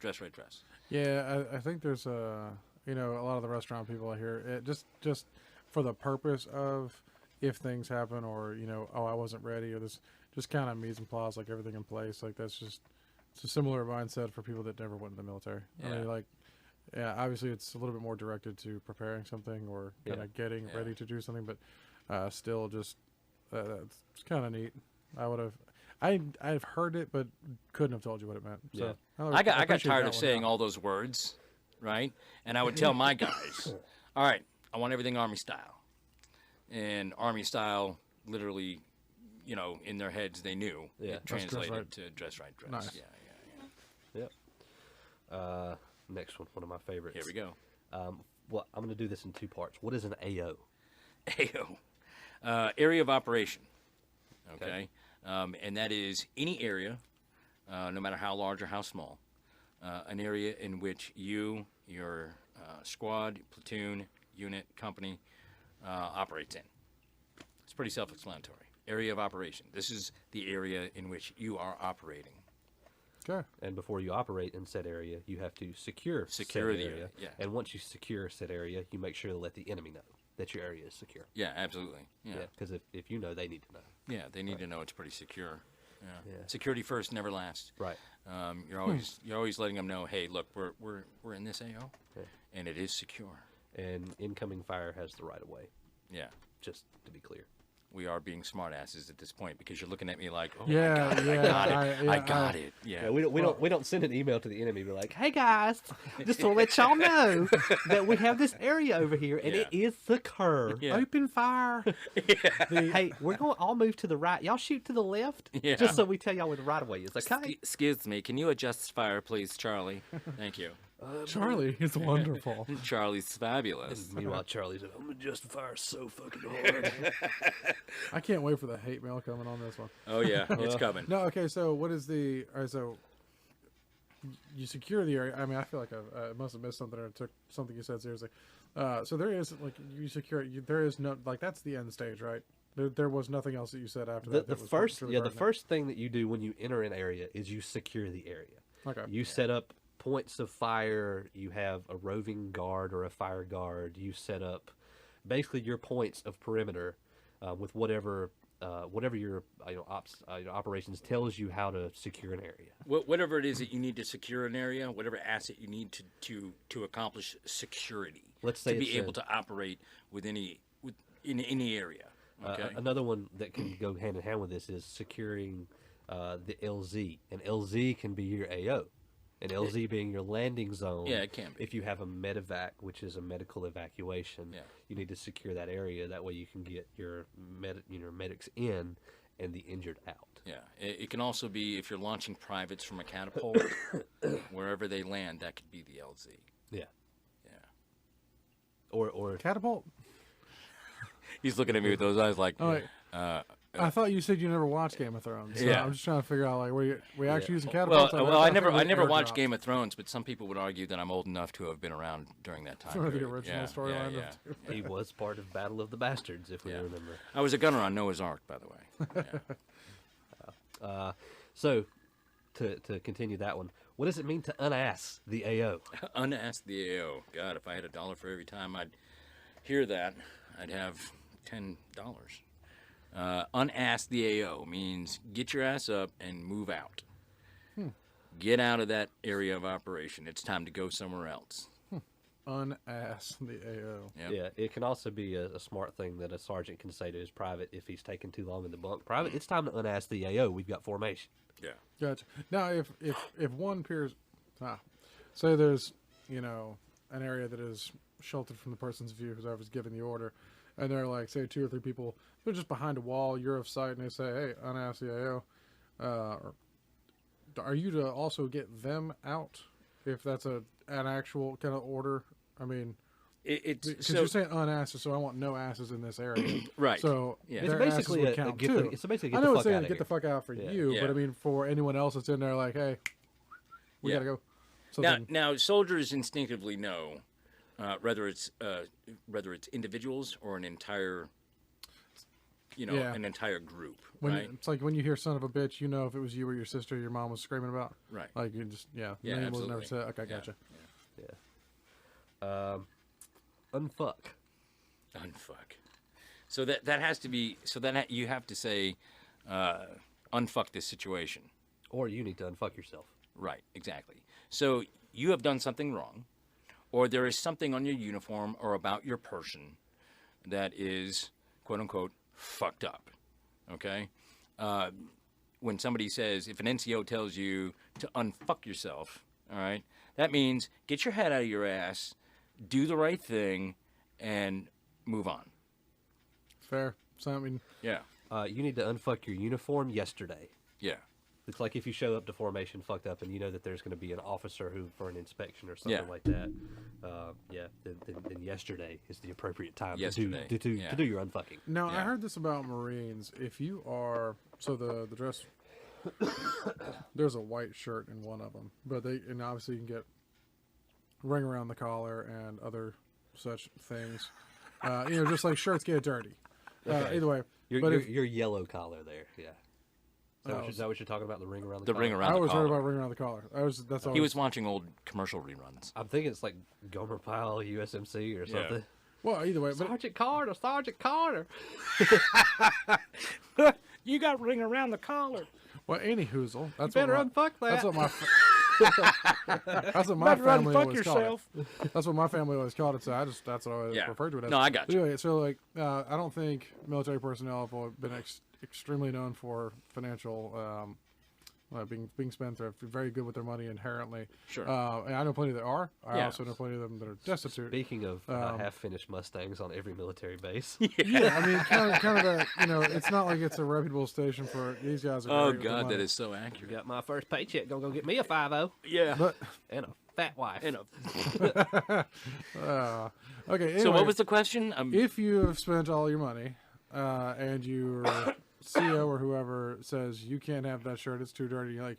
dress. Yeah, I think there's a lot of the restaurant people I hear it just for the purpose of if things happen or oh I wasn't ready or this just kind of mise en place, like everything in place, like that's just it's a similar mindset for people that never went in the military. Yeah. I mean, obviously it's a little bit more directed to preparing something or kind of getting ready to do something, but still just it's kind of neat. I've heard it, but couldn't have told you what it meant. So I got tired of saying all those words, right? And I would tell my guys, all right, I want everything Army style. And Army style, literally, in their heads, they knew it translated to dress right dress. Nice. Yeah. Yep. Next one of my favorites. Here we go. Well, I'm going to do this in two parts. What is an AO? AO, area of operation. Okay. And that is any area, no matter how large or how small, an area in which you, your squad, platoon, unit, company operates in. It's pretty self-explanatory. Area of operation. This is the area in which you are operating. Okay. And before you operate in said area, you have to secure said the area. Yeah. And once you secure said area, you make sure to let the enemy know that your area is secure. Yeah, absolutely. Yeah. Because if you know, they need to know. Yeah, they need to know it's pretty secure. Yeah. Yeah. Security first, never last. Right. You're always letting them know, hey, look, we're in this AO, and it is secure. And incoming fire has the right of way. Yeah. Just to be clear. We are being smartasses at this point because you're looking at me like, oh Yeah, my God, yeah, I got it. Yeah. Yeah, we don't send an email to the enemy. Be like, hey guys, just to let y'all know that we have this area over here and it is secure. Yeah. Open fire. Hey, we're going to all move to the right. Y'all shoot to the left. Yeah. Just so we tell y'all where the right of way is. Okay. Excuse me, can you adjust fire, please, Charlie? Thank you. Charlie is wonderful. Charlie's fabulous. Meanwhile, Charlie's like, I'm gonna just fire so fucking hard. I can't wait for the hate mail coming on this one. Oh yeah, it's coming. No, okay. So what is the? All right, so you secure the area. I mean, I feel like I must have missed something or took something you said seriously. So there is you secure. There is no that's the end stage, right? There was nothing else that you said after that. The first thing that you do when you enter an area is you secure the area. Okay. You set up points of fire. You have a roving guard or a fire guard. You set up basically your points of perimeter with whatever your operations tells you how to secure an area. Whatever it is that you need to secure an area, whatever asset you need to accomplish security. Let's say to be able to operate in any area. Okay. Another one that can go hand in hand with this is securing the LZ. And LZ can be your AO. And LZ being your landing zone. Yeah, it can be. If you have a medevac, which is a medical evacuation, you need to secure that area. That way you can get your medics in and the injured out. Yeah. It can also be if you're launching privates from a catapult, wherever they land, that could be the LZ. Yeah. Yeah. Or catapult. He's looking at me with those eyes like, oh, I thought you said you never watched Game of Thrones. So I'm just trying to figure out were we actually using catapults? Well, I never watched Game of Thrones, but some people would argue that I'm old enough to have been around during that time. For the original storyline. He was part of Battle of the Bastards, if we remember. I was a gunner on Noah's Ark, by the way. Yeah. So, to continue that one, what does it mean to unass the AO? Unass the AO. God, if I had $1 for every time I'd hear that, I'd have $10. Unass the AO means get your ass up and move out. Get out of that area of operation. It's time to go somewhere else. Unass the AO. Yep. Yeah, it can also be a smart thing that a sergeant can say to his private if he's taking too long in the bunk. Private, it's time to unass the AO. We've got formation. Yeah. Gotcha. Now, if one peers, say there's an area that is sheltered from the person's view who's ever given the order, and they're like, say, 2 or 3 people, they're just behind a wall, you're of sight, and they say, hey, unass the AO. Are you to also get them out if that's an actual kind of order? I mean, It's Because so you're saying unasses, so I want no asses in this area. right. So Yeah. It's their basically asses would a count get too. the, it's basically I get know the it's fuck saying out to of get the here. fuck out for Yeah. you, but Yeah. I mean for anyone else that's in there, like, hey, we Yeah. gotta go. So Now, then, now soldiers instinctively know whether it's individuals or an entire, Yeah. an entire group, when right? it's like when you hear "son of a bitch," you know if it was you or your sister, your mom was screaming about. Right. Like you just Yeah, the name was never absolutely. said. Okay, Yeah. gotcha. Unfuck. Unfuck. So that has to be. So that you have to say, unfuck this situation. Or you need to unfuck yourself. Right. Exactly. So you have done something wrong, or there is something on your uniform or about your person that is quote unquote fucked up. Okay. When somebody says, if an NCO tells you to unfuck yourself, all right, that means get your head out of your ass, do the right thing, and move on. Fair. So I mean, Yeah. You need to unfuck your uniform yesterday. Yeah. It's like if you show up to formation fucked up and you know that there's going to be an officer who for an inspection or something Yeah. like that. Then yesterday is the appropriate time Yesterday, to yeah. do your unfucking. now I Yeah. heard this about Marines. If you are the dress, there's a white shirt in one of them, but and obviously you can get ring around the collar and other such things. Just like shirts get dirty. Okay. Either way, Your but your, if, your yellow collar there, yeah. Oh, Is that what you're talking about? The ring around the The collar? ring around I the always heard collar. about ring around the collar. That's all. He was watching old commercial reruns. I'm thinking it's like Gomer Pyle, USMC, or Yeah. something. Well, either way, but Sergeant Carter, Sergeant Carter. You got ring around the collar. well, any hoozle. That's Better what unfuck that. That's what my. That's what my family always called it. That's what my family always called it. So that's what I always Yeah. referred to it as. No, I got you. Anyway, so like, I don't think military personnel have been extremely known for financial being spendthrift. Very good with their money inherently. Sure. And I know plenty that are. I Yeah. also know plenty of them that are destitute. Speaking of half-finished Mustangs on every military base. Yeah, I mean, kind of that. It's not like it's a reputable station for these guys. Are Oh great with their God, money. that is so accurate. Got my first paycheck. Gonna go get me a 5-0 Yeah. But and a fat wife. And a- okay. so anyway, what was the question? if you have spent all your money and your CO or whoever says you can't have that shirt, it's too dirty, like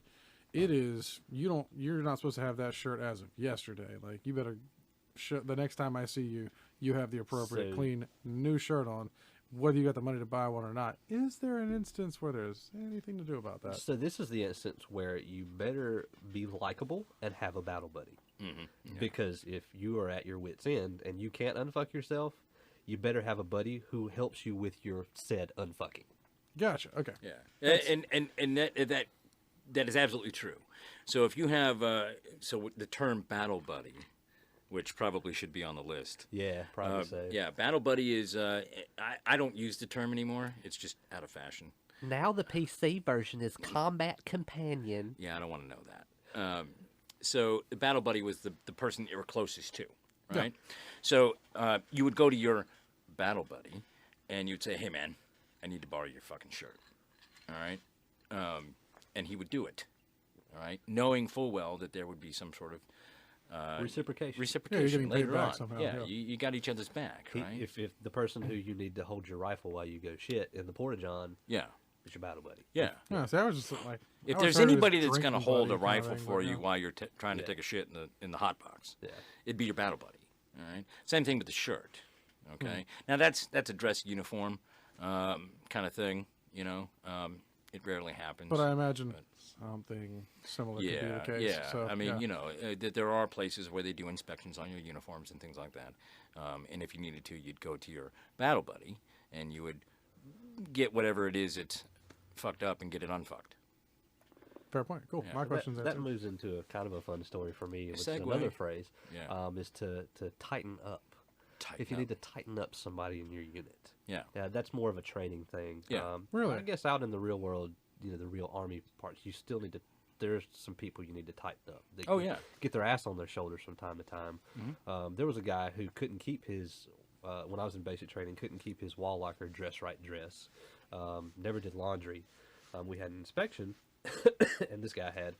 it is, you're not supposed to have that shirt as of yesterday. Like you better the next time I see you, you have the appropriate So- clean new shirt on, whether you got the money to buy one or not. Is there an instance where there's anything to do about that? So this is the instance where you better be likable and have a battle buddy. Because if you are at your wit's end and you can't unfuck yourself, you better have a buddy who helps you with your said unfucking. Gotcha. Okay. Yeah, and that is absolutely true. So if you have the term battle buddy, which probably should be on the list. Yeah, probably so. Yeah, battle buddy is I don't use the term anymore. It's just out of fashion. Now the PC version is combat companion. Yeah, I don't want to know that. So the battle buddy was the person you were closest to, right? So you would go to your battle buddy and you'd say, "Hey man, I need to borrow your fucking shirt." All right? And he would do it. All right? Knowing full well that there would be some sort of Reciprocation. getting paid later back on. somehow, Yeah, yeah. you got each other's back, right? If the person who you need to hold your rifle while you go shit in the porta-john Yeah. is your battle buddy. Yeah. Yeah, see, I was just like, If I always there's heard it as anybody that's going to drinking hold a buddy kind of rifle thing, for but you no. while you're trying to Yeah. take a shit in the hot box, Yeah. it'd be your battle buddy. All right. Same thing with the shirt. Okay. Hmm. Now that's a dress uniform kind of thing. It rarely happens. But I imagine something similar could be yeah, the case. yeah. So, I mean, yeah. that there are places where they do inspections on your uniforms and things like that. And if you needed to, you'd go to your battle buddy and you would get whatever it is that's fucked up and get it unfucked. Fair point. Cool. Yeah. My question's that answered. moves into a kind of a fun story for me. Which is Segue. another phrase. Yeah. Is to tighten up. Tighten If you up. need to tighten up somebody in your unit. Yeah. Yeah, that's more of a training thing. Yeah. Really? I guess out in the real world, the real army parts, you still need to. There's some people you need to tighten up. That Oh, you yeah. Get their ass on their shoulders from time to time. There was a guy who couldn't keep his. When I was in basic training, couldn't keep his wall locker dress. Never did laundry. We had an inspection, and this guy had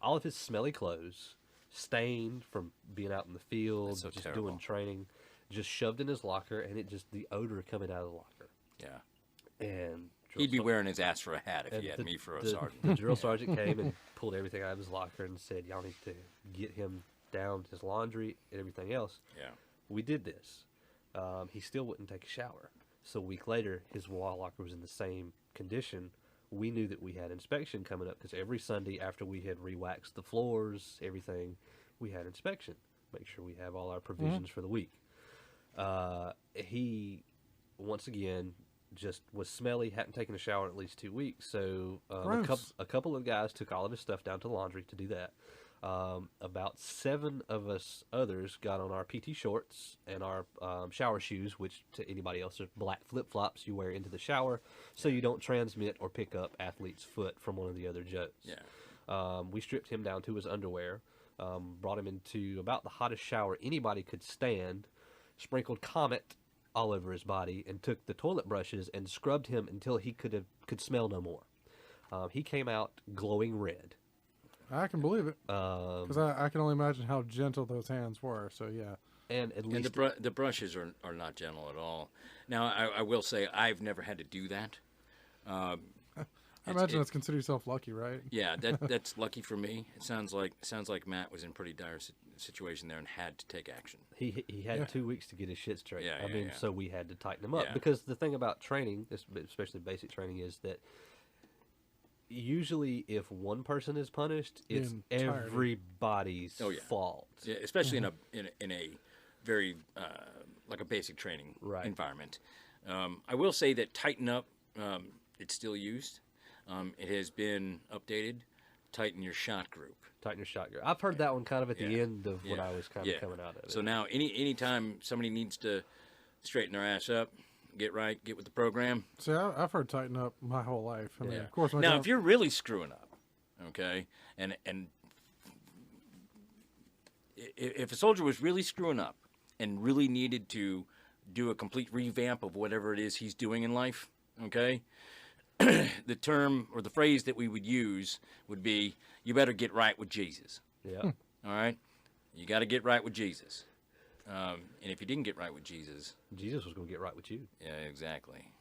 all of his smelly clothes stained from being out in the field, That's so just terrible. doing training. just shoved in his locker, and the odor coming out of the locker. Yeah. And He'd be wearing his ass for a hat if he had me for a sergeant. The drill sergeant came and pulled everything out of his locker and said, "Y'all need to get him down his laundry and everything else." Yeah. We did this. He still wouldn't take a shower. So a week later, his wall locker was in the same condition. We knew that we had inspection coming up because every Sunday after we had re-waxed the floors, everything, we had inspection. Make sure we have all our provisions for the week. He, once again, just was smelly, hadn't taken a shower in at least 2 weeks. So a couple of guys took all of his stuff down to laundry to do that. About 7 of us others got on our PT shorts and our shower shoes, which to anybody else are black flip-flops you wear into the shower so you don't transmit or pick up athlete's foot from one of the other Joes. Yeah. We stripped him down to his underwear, brought him into about the hottest shower anybody could stand, sprinkled Comet all over his body, and took the toilet brushes and scrubbed him until he could smell no more. He came out glowing red. I can believe it, because I can only imagine how gentle those hands were. So yeah, and at least the brushes are not gentle at all. Now I will say I've never had to do that. I imagine that's consider yourself lucky, right? Yeah, that's lucky for me. It sounds like Matt was in a pretty dire situation there and had to take action. He had 2 weeks to get his shit straight. Yeah, So we had to tighten him up Yeah. because the thing about training, especially basic training, is that usually if one person is punished, it's everybody's fault. Yeah, especially in a very like a basic training environment. I will say that tighten up, it's still used. It has been updated. Tighten your shot group. Tighten your shot group. I've heard that one kind of at the end of when I was kind of coming out of it. So now anytime somebody needs to straighten their ass up, get with the program. See, I've heard tighten up my whole life. I mean, of course. Now, if you're really screwing up, okay, and if a soldier was really screwing up and really needed to do a complete revamp of whatever it is he's doing in life, okay, the term or the phrase that we would use would be, "You better get right with Jesus." Yeah. All right, you got to get right with Jesus. And if you didn't get right with Jesus was going to get right with you. Yeah, exactly.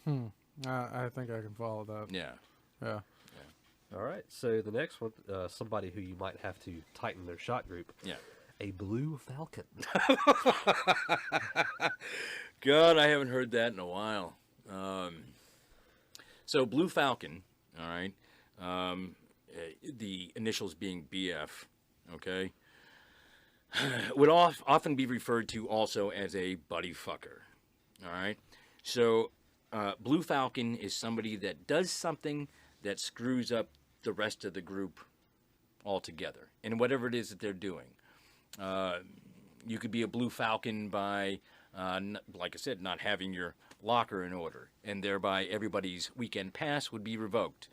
I think I can follow that. Yeah. Yeah. All right. So the next one, somebody who you might have to tighten their shot group. Yeah. A blue Falcon. God, I haven't heard that in a while. So Blue Falcon, all right, the initials being BF, okay, would often be referred to also as a buddy fucker, all right? So Blue Falcon is somebody that does something that screws up the rest of the group altogether, in whatever it is that they're doing. You could be a Blue Falcon by, like I said, not having your locker in order, and thereby everybody's weekend pass would be revoked.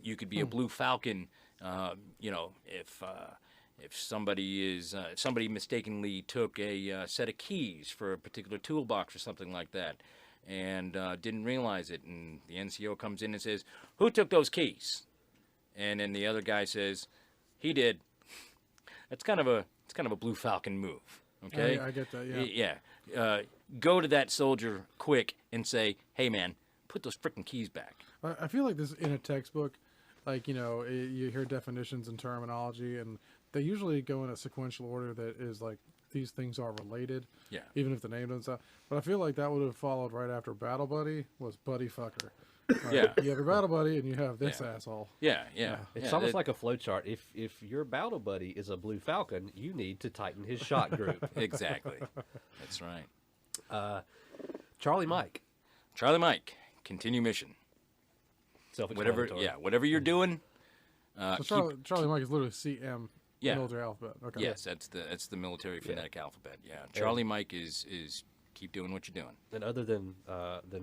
You could be a Blue Falcon, if somebody mistakenly took a set of keys for a particular toolbox or something like that, and didn't realize it, and the NCO comes in and says, "Who took those keys?" And then the other guy says, "He did." It's kind of a Blue Falcon move. Okay, I get that. Yeah. Yeah. Go to that soldier quick and say, "Hey, man, put those frickin' keys back." I feel like this in a textbook, like, you hear definitions and terminology, and they usually go in a sequential order that is like these things are related. Yeah. Even if the name doesn't sound. But I feel like that would have followed right after Battle Buddy was Buddy Fucker. Yeah. You have your Battle Buddy and you have this asshole. Yeah. It's almost like a flowchart. If your battle buddy is a Blue Falcon, you need to tighten his shot group. Exactly. That's right. Charlie Mike. Charlie Mike, continue mission. Self-explanatory. Whatever you're doing. So Charlie Mike is literally CM military alphabet. Okay. Yes, that's the military phonetic alphabet. Yeah. Charlie Mike is keep doing what you're doing. And other than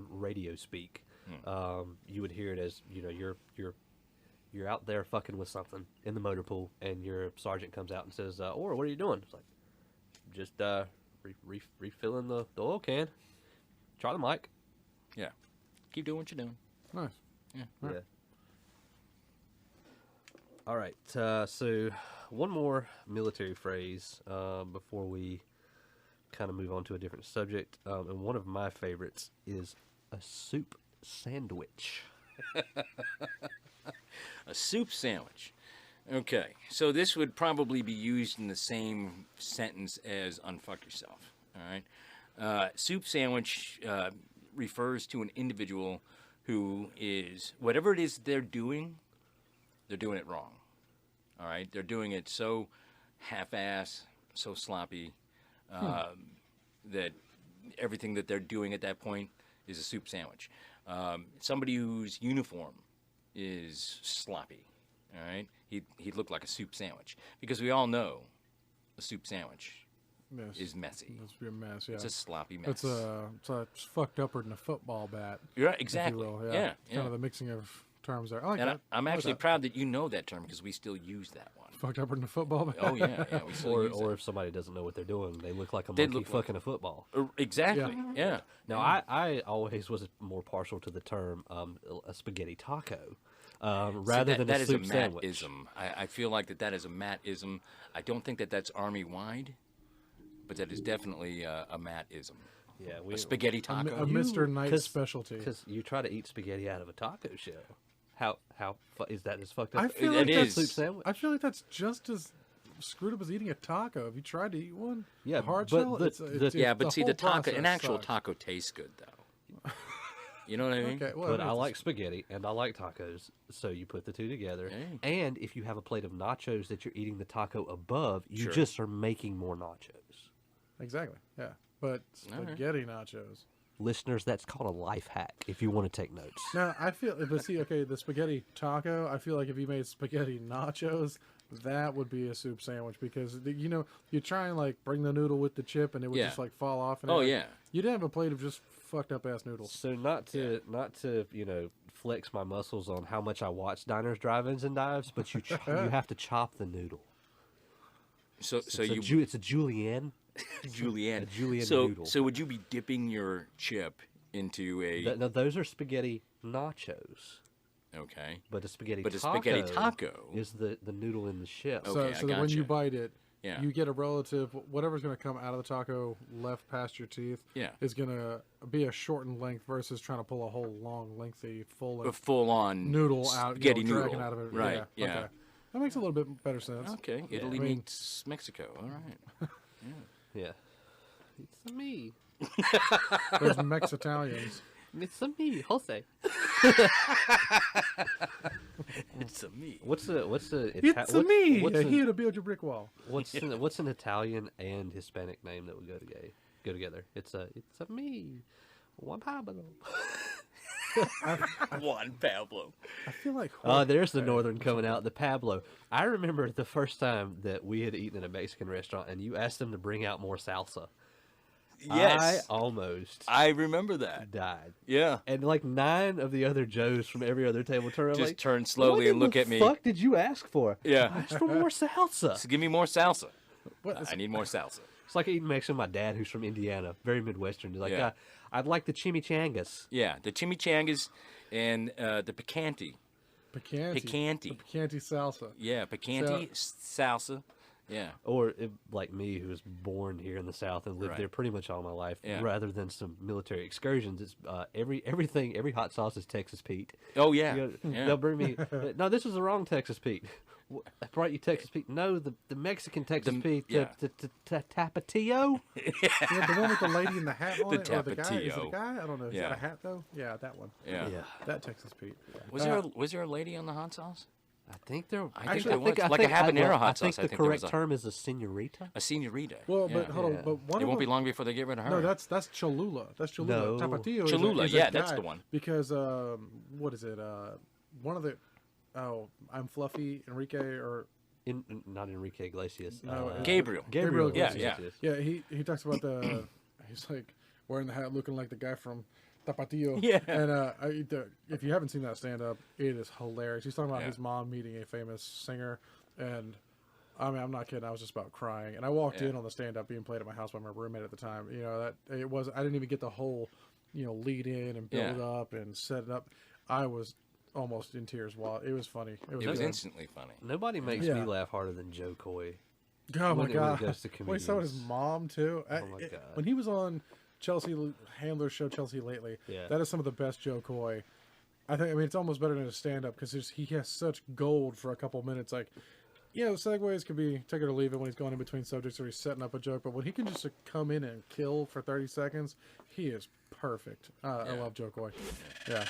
radio speak, you would hear it as you're out there fucking with something in the motor pool, and your sergeant comes out and says, "Or what are you doing?" It's like, just refilling the oil can. Charlie Mike. Yeah. Keep doing what you're doing. Nice. Yeah. Yeah. All right. So one more military phrase before we kind of move on to a different subject. And one of my favorites is a soup sandwich. A soup sandwich. Okay, so this would probably be used in the same sentence as unfuck yourself. All right. Soup sandwich refers to an individual who is, whatever it is they're doing it wrong. All right, they're doing it so half-ass, so sloppy, that everything that they're doing at that point is a soup sandwich. Somebody whose uniform is sloppy, all right, he'd look like a soup sandwich, because we all know a soup sandwich is messy. It's a mess, yeah. It's a sloppy mess. It's fucked upper than a football bat. You're right, exactly. If you will. Yeah. Kind of the mixing of terms there. I like And that. I'm I like actually that. proud that you know that term, because we still use that one. Fucked upper than a football bat. Oh yeah, we still use Or that. if somebody doesn't know what they're doing, they look like a They monkey look like- fucking a football. Exactly. Yeah. Now, I always was more partial to the term a spaghetti taco rather See, than that a is soup a sandwich. Matt-ism. I feel like that is a Matt-ism. I don't think that that's Army-wide, but that is definitely a Matt-ism. Yeah, A spaghetti taco. A Mr. Knight 'cause- specialty. Because you try to eat spaghetti out of a taco shell. How is that as fucked up? I feel It like is. that's soup sandwich. I feel like that's just as screwed up as eating a taco. Have you tried to eat one? Yeah, a hard but shell. Yeah, but see, the whole taco, an process actual sucks. taco tastes good, though. You know what I mean? Okay, well, But I it's- like spaghetti and I like tacos, so you put the two together. Hey. And if you have a plate of nachos that you're eating the taco above, you Sure. just are making more nachos. Exactly. Yeah, but All right. spaghetti nachos. Listeners, that's called a life hack if you want to take notes. Now I feel, but see, okay, the spaghetti taco. I feel like if you made spaghetti nachos, that would be a soup sandwich, because you try and like bring the noodle with the chip and it would Yeah. just like fall off. And Oh, everything. yeah. You'd have a plate of just fucked up ass noodles. So not to flex my muscles on how much I watch diners, drive-ins, and dives, but you have to chop the noodle. So It's a julienne. julienne. a julienne so, noodle. So would you be dipping your chip into a... Now those are spaghetti nachos, Okay. but a spaghetti But a taco spaghetti taco- is the noodle in the shell. Okay, so I that when you gotcha. bite it, Yeah. you get a relative, whatever's going to come out of the taco left past your teeth Yeah. is going to be a shortened length versus trying to pull a whole long, lengthy, full A length full-on noodle out, spaghetti dragging noodle. out of it. Right, yeah. Okay. That makes a little bit better sense. Okay, Italy I mean- meets Mexico. All right. Yeah. It's me. Those Mex-Italians. It's me, Jose. It's a me. What's me. It's me What's here to build your brick wall. what's an Italian and Hispanic name that would go together? It's a me, Juan Pablo. Juan Pablo. I feel like There's the northern coming out, the Pablo. I remember the first time that we had eaten in a Mexican restaurant, and you asked them to bring out more salsa. Yes. I almost I remember that. died. Yeah. And like 9 of the other Joes from every other table turned Just like, turn slowly "What and look in at the me." fuck did you ask for? Yeah. I asked for more salsa. So give me more salsa. What, I need more salsa. It's like eating Mexican. My dad, who's from Indiana, very Midwestern, is like, Yeah. I'd like the chimichangas. Yeah, the chimichangas and the picante. Picante. Picante. The picante salsa. Yeah, picante, salsa. Yeah. Or like me, who was born here in the South and lived Right. there pretty much all my life, Yeah. rather than some military excursions. It's every hot sauce is Texas Pete. Oh, yeah. You know, Yeah. They'll bring me. No, this is the wrong Texas Pete. I brought you Texas Pete. No, the Mexican Texas Pete. yeah. Tapatio. Yeah, the one with the lady in the hat on The it, or the guy. Is it a Tapatio. guy? I don't know. Is Yeah. that a hat though? Yeah, that one. Yeah. Yeah. That Texas Pete. Was there a lady on the hot sauce? I think there. I think there was. Like a habanero hot sauce, I the think there was correct a- term is a senorita. A senorita. Well, yeah. but hold Yeah. on. But one It of won't be them- long before they get rid of her. No, that's Cholula. That's Cholula. No. Tapatio. Cholula, is a yeah, that's guy, the one. Because what is it? One of the I'm Fluffy Enrique or Not Enrique Iglesias. No, Gabriel. Gabriel. Yeah, Iglesias, yeah. yes. yeah. He talks about the he's like wearing the hat, looking like the guy from Tapatio. Yeah. And if you haven't seen that stand up, it is hilarious. He's talking about Yeah. his mom meeting a famous singer, and I mean, I'm not kidding. I was just about crying, and I walked Yeah. in on the stand up being played at my house by my roommate at the time. You know that it was. I didn't even get the whole, lead in and build Yeah. up and set it up. I was almost in tears while it was funny. It was good. instantly funny. Nobody makes Yeah. me laugh harder than Joe Coy. Oh my when it god! goes to Wait, so his comedians. mom too. Oh my God. When he was on Chelsea Handler's show, Chelsea Lately, Yeah. that is some of the best Joe Coy. I mean, it's almost better than a stand-up because he has such gold for a couple minutes. Like, segues could be take it or leave it when he's going in between subjects or he's setting up a joke. But when he can just come in and kill for 30 seconds, he is perfect. I love Joe Coy. Yeah.